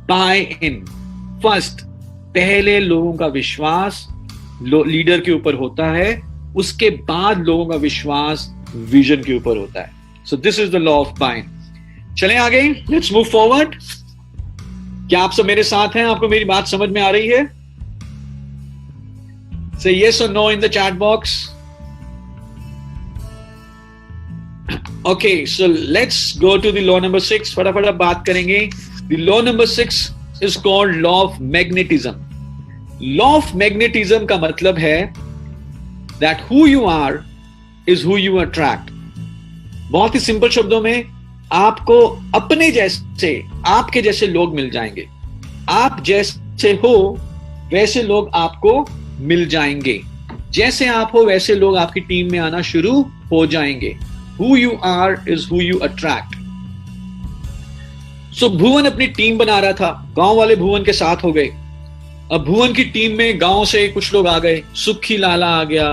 buy in first। पहले लोगों का विश्वास leader के ऊपर होता है, उसके बाद लोगों का विश्वास विजन के ऊपर होता है। सो this is the law of buying. चलें आगे, लेट्स मूव फॉरवर्ड। क्या आप सब मेरे साथ हैं? आपको मेरी बात समझ में आ रही है? Say yes or no in the chat box. Okay, so let's go to the law number 6. फटाफट अब बात करेंगे। The law number 6 is called law of magnetism. Law of magnetism का मतलब है that who you are is who you attract. बहुत ही simple शब्दों में, आपको अपने जैसे, आपके जैसे लोग मिल जाएंगे। आप जैसे हो वैसे लोग आपको मिल जाएंगे। जैसे आप हो वैसे लोग आपकी टीम में आना शुरू हो जाएंगे. Who you are is who you attract. So भुवन अपनी टीम बना रहा था, गांव वाले भुवन के साथ हो गए. अब भुवन की टीम में गांव से कुछ लोग आ गए. सुखी लाला आ गया,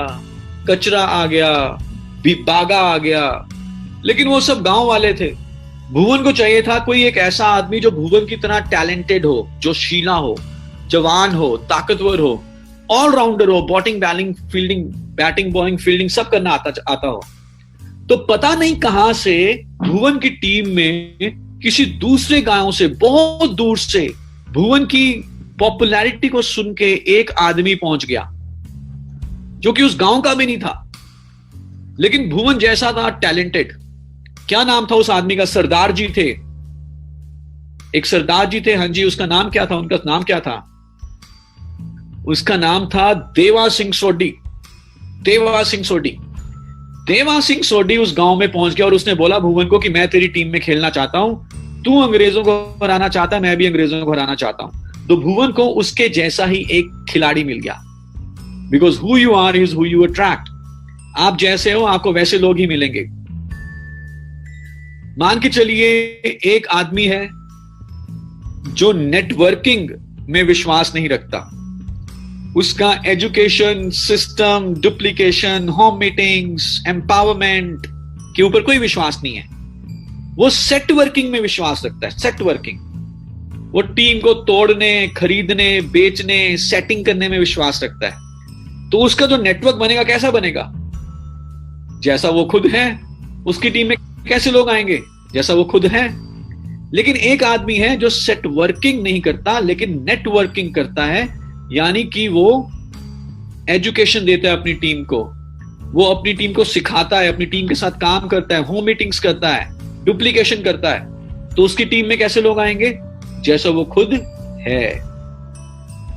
कचरा आ गया, बागा आ गया, लेकिन वो सब गांव वाले थे. भुवन को चाहिए था कोई एक ऐसा आदमी जो भुवन की तरह टैलेंटेड हो, जो शीला हो, जवान हो, ताकतवर हो, ऑलराउंडर हो, बैटिंग बॉलिंग फील्डिंग सब करना आता हो. तो पता नहीं कहां से भुवन की टीम में किसी दूसरे गांव से, बहुत दूर से, भुवन की पॉपुलैरिटी को सुन के एक आदमी पहुंच गया जो कि उस गांव का भी नहीं था, लेकिन भुवन जैसा था टैलेंटेड. क्या नाम था उस आदमी का? सरदार जी थे. एक सरदार जी थे. हाँ जी, उसका नाम क्या था? उनका नाम क्या था? उसका नाम था देवा सिंह सोडी. देवा सिंह सोडी. देवा सिंह सोडी उस गांव में पहुंच गया और उसने बोला भुवन को कि मैं तेरी टीम में खेलना चाहता हूं, तू अंग्रेजों को हराना चाहता है, मैं भी अंग्रेजों को हराना चाहता हूं. तो भुवन को उसके जैसा ही एक खिलाड़ी मिल गया. Because who you are is who you attract. आप जैसे हो आपको वैसे लोग ही मिलेंगे. मान के चलिए एक आदमी है जो नेटवर्किंग में विश्वास नहीं रखता. उसका education system, duplication, home meetings, empowerment के ऊपर कोई विश्वास नहीं है. वो सेट वर्किंग में विश्वास रखता है. Set working. वो टीम को तोड़ने, खरीदने, बेचने, सेटिंग करने में विश्वास रखता है. तो उसका जो नेटवर्क बनेगा कैसा बनेगा? जैसा वो खुद है. उसकी टीम में कैसे लोग आएंगे? जैसा वो खुद है. लेकिन एक आदमी है जो सेट वर्किंग नहीं करता लेकिन नेटवर्किंग करता है, यानी कि वो एजुकेशन देता है अपनी टीम को, वो अपनी टीम को सिखाता है, अपनी टीम के साथ काम करता है, होम मीटिंग्स करता है, डुप्लीकेशन करता है. तो उसकी टीम में कैसे लोग आएंगे? जैसा वो खुद है.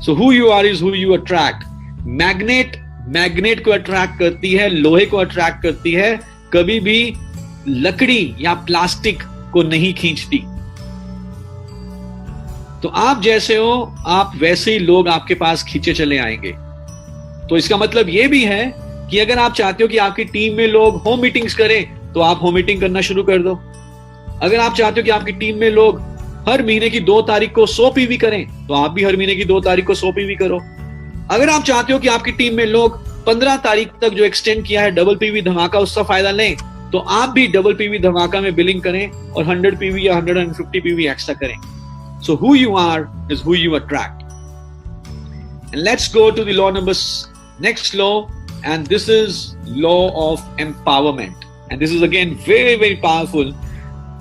So who you are is who you attract. Magnet को अट्रैक्ट करती है, लोहे को अट्रैक्ट करती है, कभी भी लकड़ी या प्लास्टिक को नहीं खींचती. तो आप जैसे हो आप वैसे ही लोग आपके पास खींचे चले आएंगे. तो इसका मतलब यह भी है कि अगर आप चाहते हो कि आपकी टीम में लोग होम मीटिंग्स करें तो आप होम मीटिंग करना शुरू कर दो. अगर आप चाहते हो कि आपकी टीम में लोग हर महीने की 2 तारीख को 100 पीवी करें तो आप भी हर महीने की 2 तारीख को 100 पीवी करो. अगर आप चाहते हो कि आपकी टीम में लोग 15 तारीख तक जो एक्सटेंड किया है डबल पीवी धमाका उसका फायदा लें तो आप भी डबल पीवी धमाका में बिलिंग करें और 100 पीवी या 150 पीवी एक्स्ट्रा करें. So who you are is who you attract. And let's go to the next law, and this is law of empowerment. And this is again very, very powerful.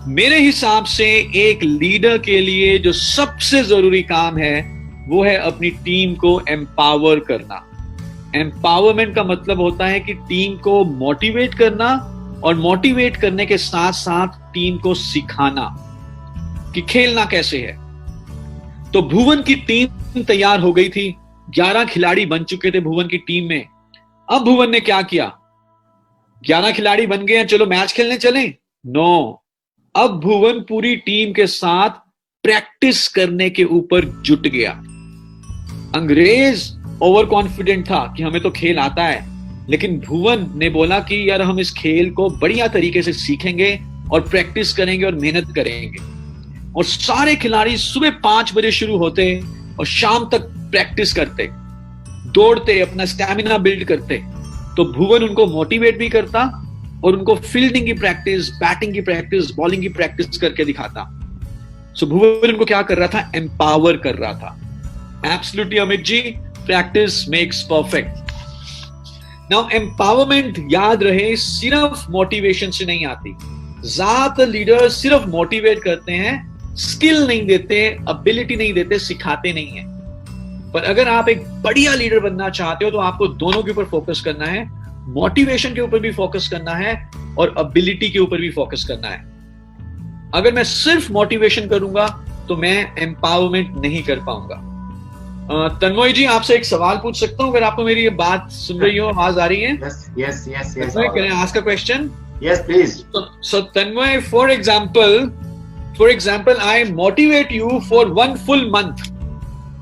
मेरे हिसाब से एक leader के लिए जो सबसे जरूरी काम है वो है अपनी टीम को एम्पावर करना. एम्पावरमेंट का मतलब होता है कि टीम को मोटिवेट करना और मोटिवेट करने के साथ साथ टीम को सिखाना कि खेलना कैसे है. तो भुवन की टीम तैयार हो गई थी. 11 खिलाड़ी बन चुके थे भुवन की टीम में. अब भुवन ने क्या किया? 11 खिलाड़ी बन गए हैं, चलो मैच खेलने चलें? नो. अब भुवन पूरी टीम के साथ प्रैक्टिस करने के ऊपर जुट गया. अंग्रेज ओवर कॉन्फिडेंट था कि हमें तो खेल आता है, लेकिन भुवन ने बोला कि यार हम इस खेल को बढ़िया तरीके से सीखेंगे और प्रैक्टिस करेंगे और मेहनत करेंगे. और सारे खिलाड़ी सुबह 5 बजे शुरू होते और शाम तक प्रैक्टिस करते, दौड़ते, अपना स्टैमिना बिल्ड करते. तो भुवन उनको मोटिवेट भी करता और उनको फील्डिंग की प्रैक्टिस, बैटिंग की प्रैक्टिस, बॉलिंग की प्रैक्टिस करके दिखाता. सो भुवन उनको क्या कर रहा था? एम्पावर कर रहा था. Absolutely Amit ji, practice makes perfect. Now empowerment याद रहे सिर्फ मोटिवेशन से नहीं आती. ज्यादातर लीडर सिर्फ मोटिवेट करते हैं, स्किल नहीं देते, एबिलिटी नहीं देते, सिखाते नहीं है. पर अगर आप एक बढ़िया लीडर बनना चाहते हो तो आपको दोनों के ऊपर फोकस करना है. मोटिवेशन के ऊपर भी फोकस करना है और एबिलिटी के ऊपर भी फोकस करना है. अगर मैं सिर्फ मोटिवेशन करूंगा तो मैं एम्पावरमेंट नहीं कर पाऊंगा. तन्मय जी, आपसे एक सवाल पूछ सकता हूं अगर आपको मेरी ये बात सुन रही हो, आवाज आ रही है? Yes. Can I ask a question? Yes, please. So Tanmay, for example, I motivate you for 1 full month.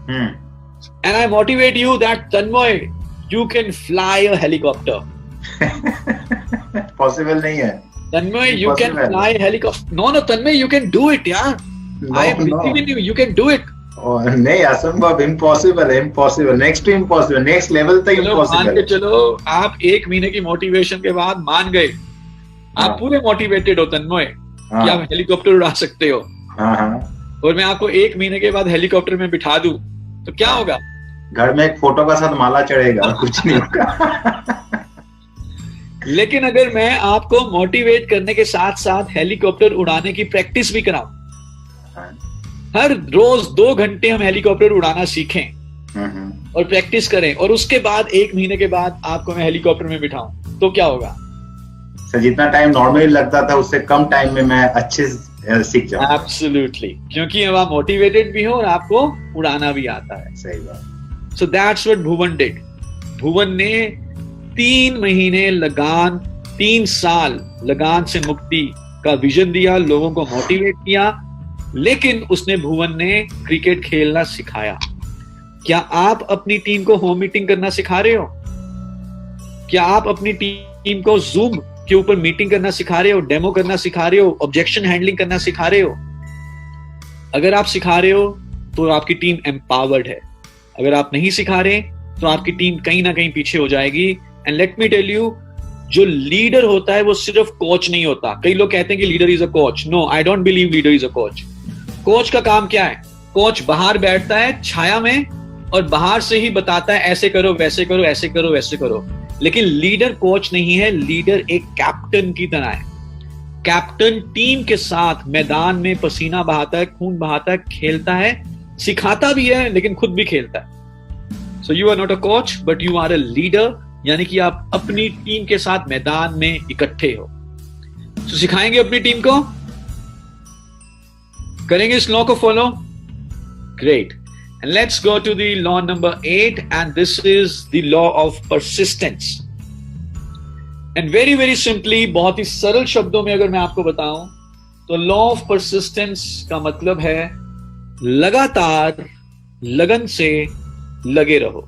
And I motivate you that Tanmay, You can fly a helicopter. Possible नहीं है Tanmay, you can Impossible. fly a helicopter. No, Tanmay, you can do it, यार. I believe in you. You can do it. नहीं असंभव impossible है impossible next to impossible next level तक चलो मान के इम्पॉसिबल चलो, आप 1 महीने की मोटिवेशन के बाद मान गए, हाँ। आप पूरे मोटिवेटेड हो तन्मय कि आप हेलीकॉप्टर उड़ा सकते हो, हाँ हाँ और मैं आपको 1 महीने के बाद हेलीकॉप्टर में बिठा दूं तो क्या होगा? घर में एक फोटो का साथ माला चढ़ेगा कुछ नहीं होगा लेकिन अगर मैं आपको मोटिवेट करने के साथ साथ हेलीकॉप्टर उड़ाने की प्रैक्टिस भी कराऊं, हर रोज 2 घंटे हम हेलीकॉप्टर उड़ाना सीखें और प्रैक्टिस करें, और उसके बाद 1 महीने के बाद आपको मैं हेलीकॉप्टर में बिठाऊं तो क्या होगा? सर जितना टाइम नॉर्मली लगता था उससे कम टाइम में मैं अच्छे से सीख जाऊंगा। एब्सोल्युटली, क्योंकि अब आप मोटिवेटेड भी हो और आपको उड़ाना भी आता है। सही बात। So that's what Bhuvan did. Bhuvan ने 3 महीने लगान, 3 साल लगान से मुक्ति का विजन दिया, लोगों को मोटिवेट किया, लेकिन उसने भुवन ने क्रिकेट खेलना सिखाया। क्या आप अपनी टीम को होम मीटिंग करना सिखा रहे हो? क्या आप अपनी टीम को जूम के ऊपर मीटिंग करना सिखा रहे हो, डेमो करना सिखा रहे हो, ऑब्जेक्शन हैंडलिंग करना सिखा रहे हो? अगर आप सिखा रहे हो तो आपकी टीम एम्पावर्ड है। अगर आप नहीं सिखा रहे तो आपकी टीम कहीं ना कहीं पीछे हो जाएगी। And let me tell you, जो लीडर होता है वो सिर्फ कोच नहीं होता। कई लोग कहते हैं कि leader is a coach. No, I don't believe leader is a coach. Coach का काम क्या है? कोच बाहर बैठता है छाया में और बाहर से ही बताता है ऐसे करो, वैसे करो, ऐसे करो, वैसे करो। लेकिन लीडर कोच नहीं है, लीडर एक कैप्टन की तरह है। कैप्टन टीम के साथ मैदान में पसीना बहाता है, खून बहाता है, खेलता है, सिखाता भी है, लेकिन खुद भी खेलता है। So you are not a coach but you are a leader, यानी कि आप अपनी टीम के साथ मैदान में इकट्ठे हो। तो सिखाएंगे अपनी टीम को, करेंगे इस लॉ को follow. Great. And let's go to the law number 8 and this is the law of persistence. And very very simply, बहुत ही सरल शब्दों में अगर मैं आपको बताऊं तो लॉ ऑफ परसिस्टेंस का मतलब है लगातार लगन से लगे रहो।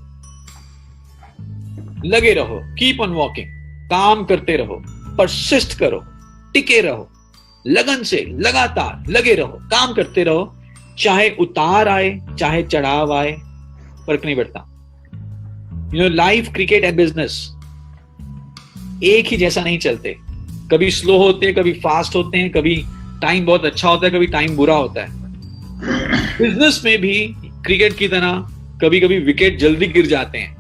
लगे रहो, कीप ऑन वॉकिंग, काम करते रहो, परसिस्ट करो, टिके रहो, लगन से लगातार लगे रहो, काम करते रहो। चाहे उतार आए, चाहे चढ़ाव आए, फर्क नहीं पड़ता। You know, life, cricket and business एक ही जैसा नहीं चलते। कभी स्लो होते हैं, कभी फास्ट होते हैं, कभी टाइम बहुत अच्छा होता है, कभी टाइम बुरा होता है। बिजनेस में भी क्रिकेट की तरह कभी कभी विकेट जल्दी गिर जाते हैं,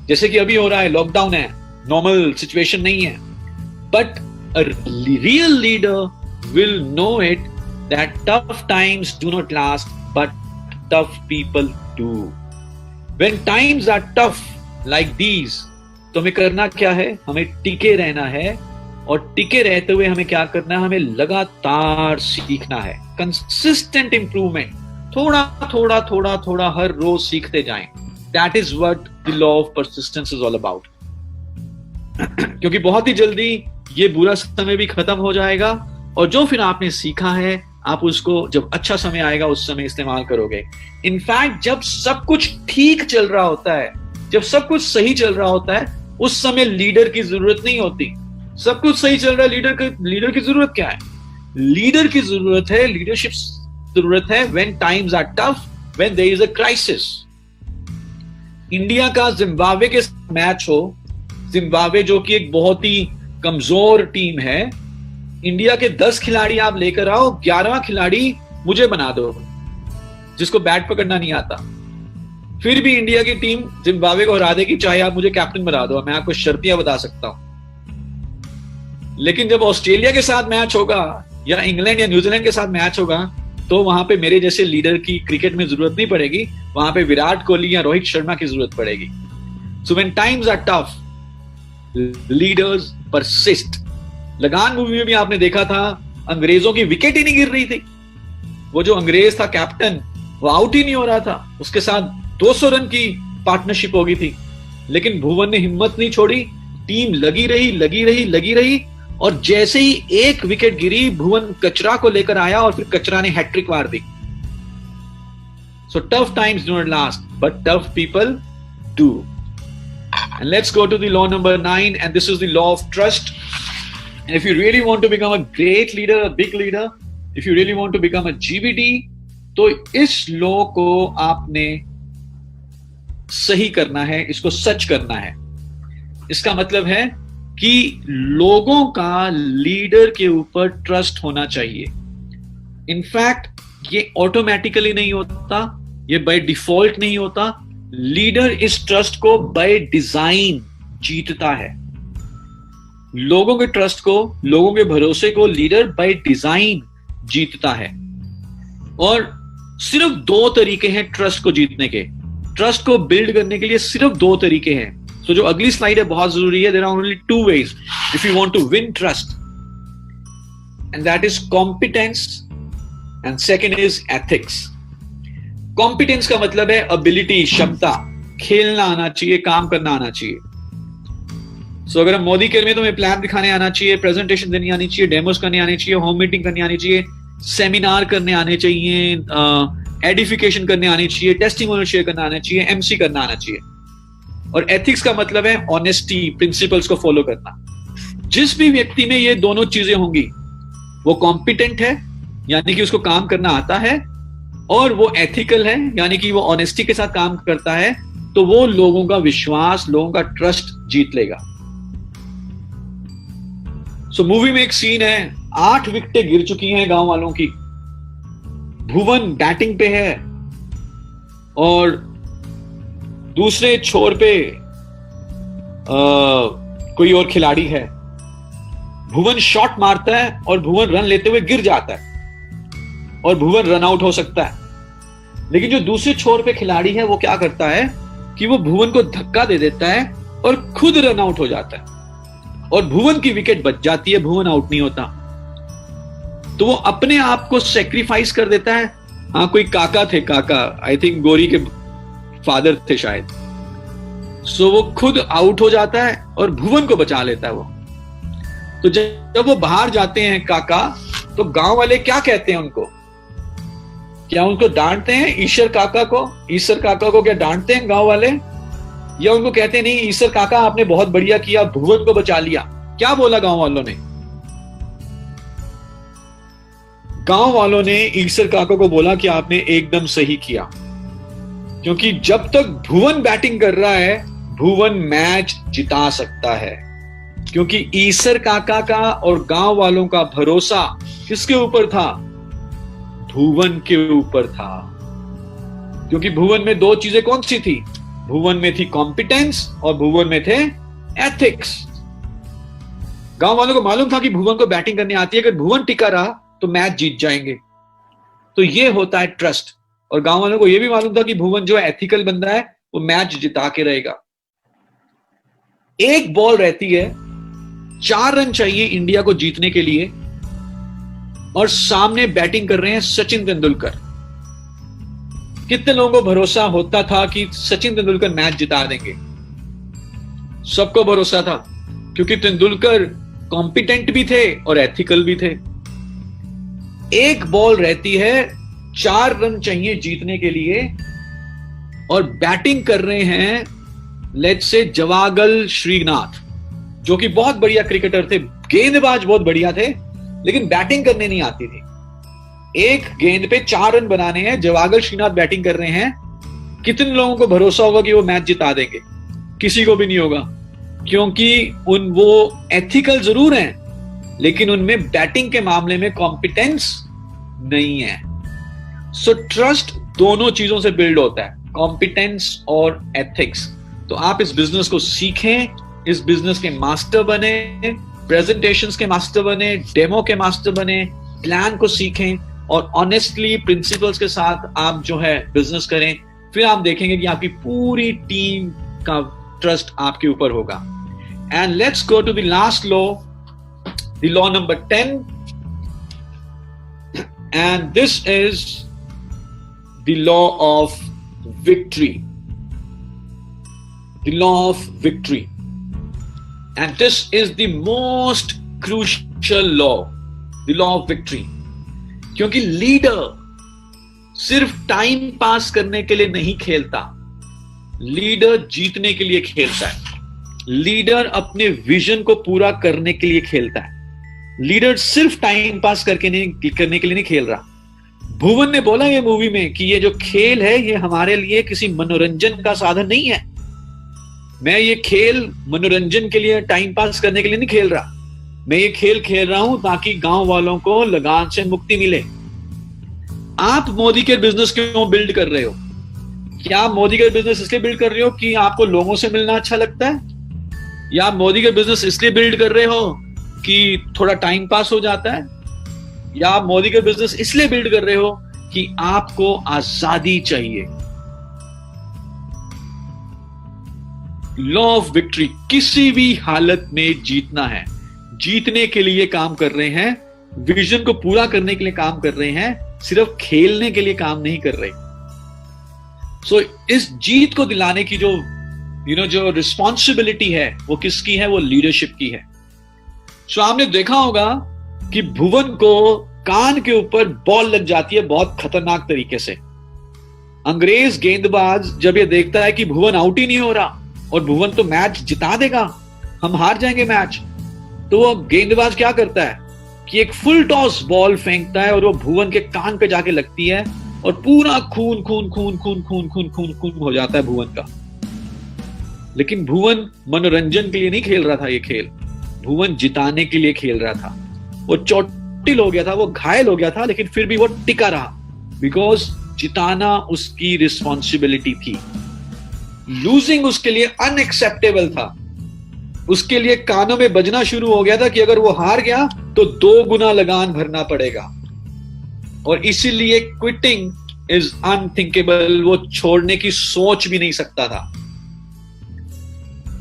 जैसे कि अभी हो रहा है, लॉकडाउन है, नॉर्मल सिचुएशन नहीं है। But a real leader will know it that tough times do not last but tough people do. When times are tough like these, तो हमें करना क्या है? हमें टिके रहना है, और टिके रहते हुए हमें क्या करना है? हमें लगातार सीखना है। कंसिस्टेंट इंप्रूवमेंट, थोड़ा थोड़ा थोड़ा थोड़ा हर रोज सीखते जाएं। That is what the law of persistence is all about. क्योंकि बहुत ही जल्दी ये बुरा समय भी खत्म हो जाएगा, और जो फिर आपने सीखा है आप उसको जब अच्छा समय आएगा उस समय इस्तेमाल करोगे। इनफैक्ट जब सब कुछ ठीक चल रहा होता है, जब सब कुछ सही चल रहा होता है, उस समय लीडर की जरूरत नहीं होती। सब कुछ सही चल रहा है, लीडर की जरूरत क्या है? लीडर की जरूरत है, लीडरशिप जरूरत है when times are tough, when there is a crisis. India का जिम्बाब्वे के मैच हो, जिम्बाब्वे जो कि एक बहुत ही कमजोर टीम है, इंडिया के 10 खिलाड़ी आप लेकर आओ, 11वां खिलाड़ी मुझे बना दो जिसको बैट पकड़ना नहीं आता, फिर भी इंडिया की टीम जिम्बाब्वे को हरा देगी, चाहे आप मुझे कैप्टन बना दो। मैं आपको शर्तियां बता सकता हूं। लेकिन जब ऑस्ट्रेलिया के साथ मैच होगा या इंग्लैंड या न्यूजीलैंड के साथ मैच होगा, तो वहां पे मेरे जैसे लीडर की क्रिकेट में जरूरत नहीं पड़ेगी, वहां पे विराट कोहली या रोहित शर्मा की जरूरत पड़ेगी। So when times are tough, leaders persist. Lagaan movie में भी आपने देखा था, अंग्रेजों की विकेट ही नहीं गिर रही थी। वो जो अंग्रेज था कैप्टन, वो आउट ही नहीं हो रहा था, उसके साथ 200 रन की पार्टनरशिप हो गई थी, लेकिन भुवन ने हिम्मत नहीं छोड़ी, टीम लगी रही, लगी रही, लगी रही, और जैसे ही एक विकेट गिरी, भुवन कचरा को लेकर आया और फिर कचरा ने हैट्रिक मार दी। So tough times do not last but tough people do. And let's go to the law number 9, and this is the law of trust. And if you really want to become a great leader, a big leader, if you really want to become a GBD, तो इस law को आपने सही करना है, इसको सच करना है। इसका मतलब है कि लोगों का लीडर के ऊपर ट्रस्ट होना चाहिए। इनफैक्ट ये ऑटोमेटिकली नहीं होता, ये बाय डिफॉल्ट नहीं होता। लीडर इस ट्रस्ट को बाय डिजाइन जीतता है। लोगों के ट्रस्ट को, लोगों के भरोसे को लीडर बाय डिजाइन जीतता है। और सिर्फ 2 तरीके हैं ट्रस्ट को जीतने के। ट्रस्ट को बिल्ड करने के लिए सिर्फ 2 तरीके हैं। तो जो अगली स्लाइड है बहुत जरूरी है। There are only 2 ways if you want to win trust, and that is competence and second is ethics. Competence का मतलब है एबिलिटी, क्षमता, खेलना आना चाहिए, काम करना आना चाहिए। सो अगर हम मोदी केयर में, तो हमें प्लान दिखाने आना चाहिए, प्रेजेंटेशन देनी आनी चाहिए, डेमोस करने आनी चाहिए, होम मीटिंग करनी आनी चाहिए, सेमिनार करने आने चाहिए, एडिफिकेशन करने आनी चाहिए, टेस्टिंग शेयर करना आना चाहिए, एमसी करना आना चाहिए। और एथिक्स का मतलब है ऑनेस्टी, प्रिंसिपल्स को फॉलो करना। जिस भी व्यक्ति में ये दोनों चीजें होंगी, वो कॉम्पिटेंट है, यानी कि उसको काम करना आता है, और वो एथिकल है, यानी कि वो ऑनेस्टी के साथ काम करता है, तो वो लोगों का विश्वास, लोगों का ट्रस्ट जीत लेगा। सो मूवी में एक सीन है, 8 विकेटें गिर चुकी हैं गांव वालों की। भुवन बैटिंग पे है और दूसरे छोर पे कोई और खिलाड़ी है। भुवन शॉट मारता है और भुवन रन लेते हुए गिर जाता है और भुवन रन आउट हो सकता है। लेकिन जो दूसरे छोर पे खिलाड़ी है वो क्या करता है कि वो भुवन को धक्का दे देता है और खुद रन आउट हो जाता है और भुवन की विकेट बच जाती है, भुवन आउट नहीं होता। तो वो अपने आप को सेक्रीफाइस कर देता है। हाँ, कोई काका थे, काका आई थिंक गौरी के फादर थे शायद। सो वो खुद आउट हो जाता है और भुवन को बचा लेता है वो। तो जब वो बाहर जाते हैं काका, तो गांव वाले क्या कहते हैं उनको? क्या उनको डांटते हैं ईश्वर काका को? ईश्वर काका को क्या डांटते हैं गांव वाले, या उनको कहते हैं नहीं ईश्वर काका आपने बहुत बढ़िया किया, भुवन को बचा लिया? क्या बोला गांव वालों ने? गांव वालों ने ईश्वर काका को बोला कि आपने एकदम सही किया, क्योंकि जब तक भुवन बैटिंग कर रहा है, भुवन मैच जिता सकता है। क्योंकि ईश्वर काका का और गांव वालों का भरोसा किसके ऊपर था? भुवन के ऊपर था। क्योंकि भुवन में 2 चीजें कौन सी थी? भुवन में थी कॉम्पिटेंस और भुवन में थे एथिक्स। गांव वालों को मालूम था कि भुवन को बैटिंग करनी आती है, अगर भुवन टिका रहा तो मैच जीत जाएंगे। तो ये होता है ट्रस्ट। और गांव वालों को यह भी मालूम था कि भुवन जो एथिकल बंदा है वो मैच जिता के रहेगा। 1 बॉल रहती है, 4 रन चाहिए इंडिया को जीतने के लिए, और सामने बैटिंग कर रहे हैं सचिन तेंदुलकर। कितने लोगों को भरोसा होता था कि सचिन तेंदुलकर मैच जिता देंगे? सबको भरोसा था, क्योंकि तेंदुलकर कॉम्पिटेंट भी थे और एथिकल भी थे। 1 बॉल रहती है, 4 रन चाहिए जीतने के लिए, और बैटिंग कर रहे हैं लेट्स से जवागल श्रीनाथ, जो कि बहुत बढ़िया क्रिकेटर थे, गेंदबाज बहुत बढ़िया थे, लेकिन बैटिंग करने नहीं आती थी। 1 गेंद पे 4 रन बनाने हैं, जवागल श्रीनाथ बैटिंग कर रहे हैं। कितने लोगों को भरोसा होगा कि वो मैच जिता देंगे? किसी को भी नहीं होगा, क्योंकि वो एथिकल जरूर हैं, लेकिन उनमें बैटिंग के मामले में कॉम्पिटेंस नहीं है। सो ट्रस्ट दोनों चीजों से बिल्ड होता है, कॉम्पिटेंस और एथिक्स। तो आप इस बिजनेस को सीखें, इस बिजनेस के मास्टर बने, प्रेजेंटेशंस के मास्टर बने, डेमो के मास्टर बने, प्लान को सीखें, और ऑनेस्टली प्रिंसिपल्स के साथ आप जो है बिजनेस करें। फिर आप देखेंगे कि आपकी पूरी टीम का ट्रस्ट आपके ऊपर होगा। And let's go to the last law, the law number 10, and this is the law of victory. The law of victory, and this is the most crucial law, the law of victory. क्योंकि leader सिर्फ time pass करने के लिए नहीं खेलता, leader जीतने के लिए खेलता है। लीडर अपने विजन को पूरा करने के लिए खेलता है। लीडर सिर्फ टाइम पास करने के लिए नहीं खेल रहा। भुवन ने बोला ये मूवी में कि ये जो खेल है ये हमारे लिए किसी मनोरंजन का साधन नहीं है। मैं ये खेल मनोरंजन के लिए, टाइम पास करने के लिए नहीं खेल रहा। मैं ये खेल खेल रहा हूं ताकि गांव वालों को लगान से मुक्ति मिले। आप मोदी के बिजनेस क्यों बिल्ड कर रहे हो? क्या आप मोदी का बिजनेस इसलिए बिल्ड कर रहे हो कि आपको लोगों से मिलना अच्छा लगता है, या आप मोदी का बिजनेस इसलिए बिल्ड कर रहे हो कि थोड़ा टाइम पास हो जाता है, या आप मोदी का बिजनेस इसलिए बिल्ड कर रहे हो कि आपको आजादी चाहिए? लॉ ऑफ विक्ट्री, किसी भी हालत में जीतना है, जीतने के लिए काम कर रहे हैं, विजन को पूरा करने के लिए काम कर रहे हैं, सिर्फ खेलने के लिए काम नहीं कर रहे। सो इस जीत को दिलाने की जो जो रिस्पॉन्सिबिलिटी है वो किसकी है? वो लीडरशिप की है। सो आपने देखा होगा कि भुवन को कान के ऊपर बॉल लग जाती है बहुत खतरनाक तरीके से। अंग्रेज गेंदबाज जब ये देखता है कि भुवन आउट ही नहीं हो रहा और भुवन तो मैच जिता देगा, हम हार जाएंगे मैच, तो वो गेंदबाज क्या करता है कि एक फुल टॉस बॉल फेंकता है और वो भुवन के कान पे जाके लगती है और पूरा खून खून खून खून खून खून खून खून हो जाता है भुवन का। लेकिन भुवन मनोरंजन के लिए नहीं खेल रहा था ये खेल, भुवन जिताने के लिए खेल रहा था। वो चोटिल हो गया था, वो घायल हो गया था, लेकिन फिर भी वो टिका रहा, बिकॉज जिताना उसकी रिस्पॉन्सिबिलिटी थी। लूजिंग उसके लिए अनएक्सेप्टेबल था। उसके लिए कानों में बजना शुरू हो गया था कि अगर वो हार गया तो 2 गुना लगान भरना पड़ेगा, और इसीलिए क्विटिंग इज अनथिंकेबल, वो छोड़ने की सोच भी नहीं सकता था।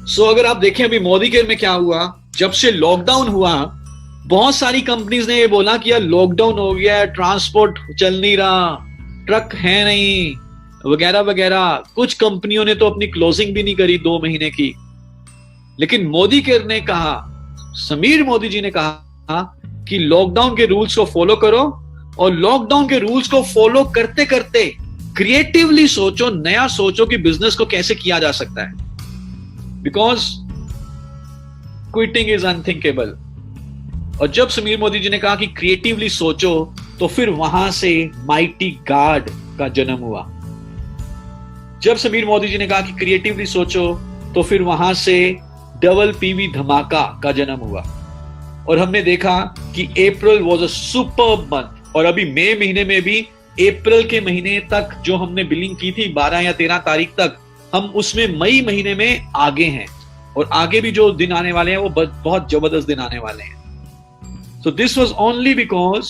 सो अगर आप देखें अभी मोदी केयर में क्या हुआ, जब से लॉकडाउन हुआ बहुत सारी कंपनीज ने ये बोला कि यार लॉकडाउन हो गया है, ट्रांसपोर्ट चल नहीं रहा, ट्रक है नहीं, वगैरह वगैरह। कुछ कंपनियों ने तो अपनी क्लोजिंग भी नहीं करी 2 महीने की। लेकिन मोदी केयर ने कहा, समीर मोदी जी ने कहा कि लॉकडाउन के रूल्स को फॉलो करो, और लॉकडाउन के रूल्स को फॉलो करते करते क्रिएटिवली सोचो, नया सोचो कि बिजनेस को कैसे किया जा सकता है, बिकॉज क्विटिंग इज अनथिंकेबल। और जब समीर मोदी जी ने कहा कि क्रिएटिवली सोचो, तो फिर वहां से माइटी गार्ड का जन्म हुआ। जब समीर मोदी जी ने कहा कि क्रिएटिवली सोचो, तो फिर वहां से डबल पीवी धमाका का जन्म हुआ। और हमने देखा कि अप्रैल वाज अ सुपर्ब मंथ, और अभी मई महीने में भी अप्रैल के महीने तक जो हमने बिलिंग की थी 12 या 13 तारीख तक, हम उसमें मई महीने में आगे हैं, और आगे भी जो दिन आने वाले हैं वो बहुत जबरदस्त दिन आने वाले हैं। So this was only because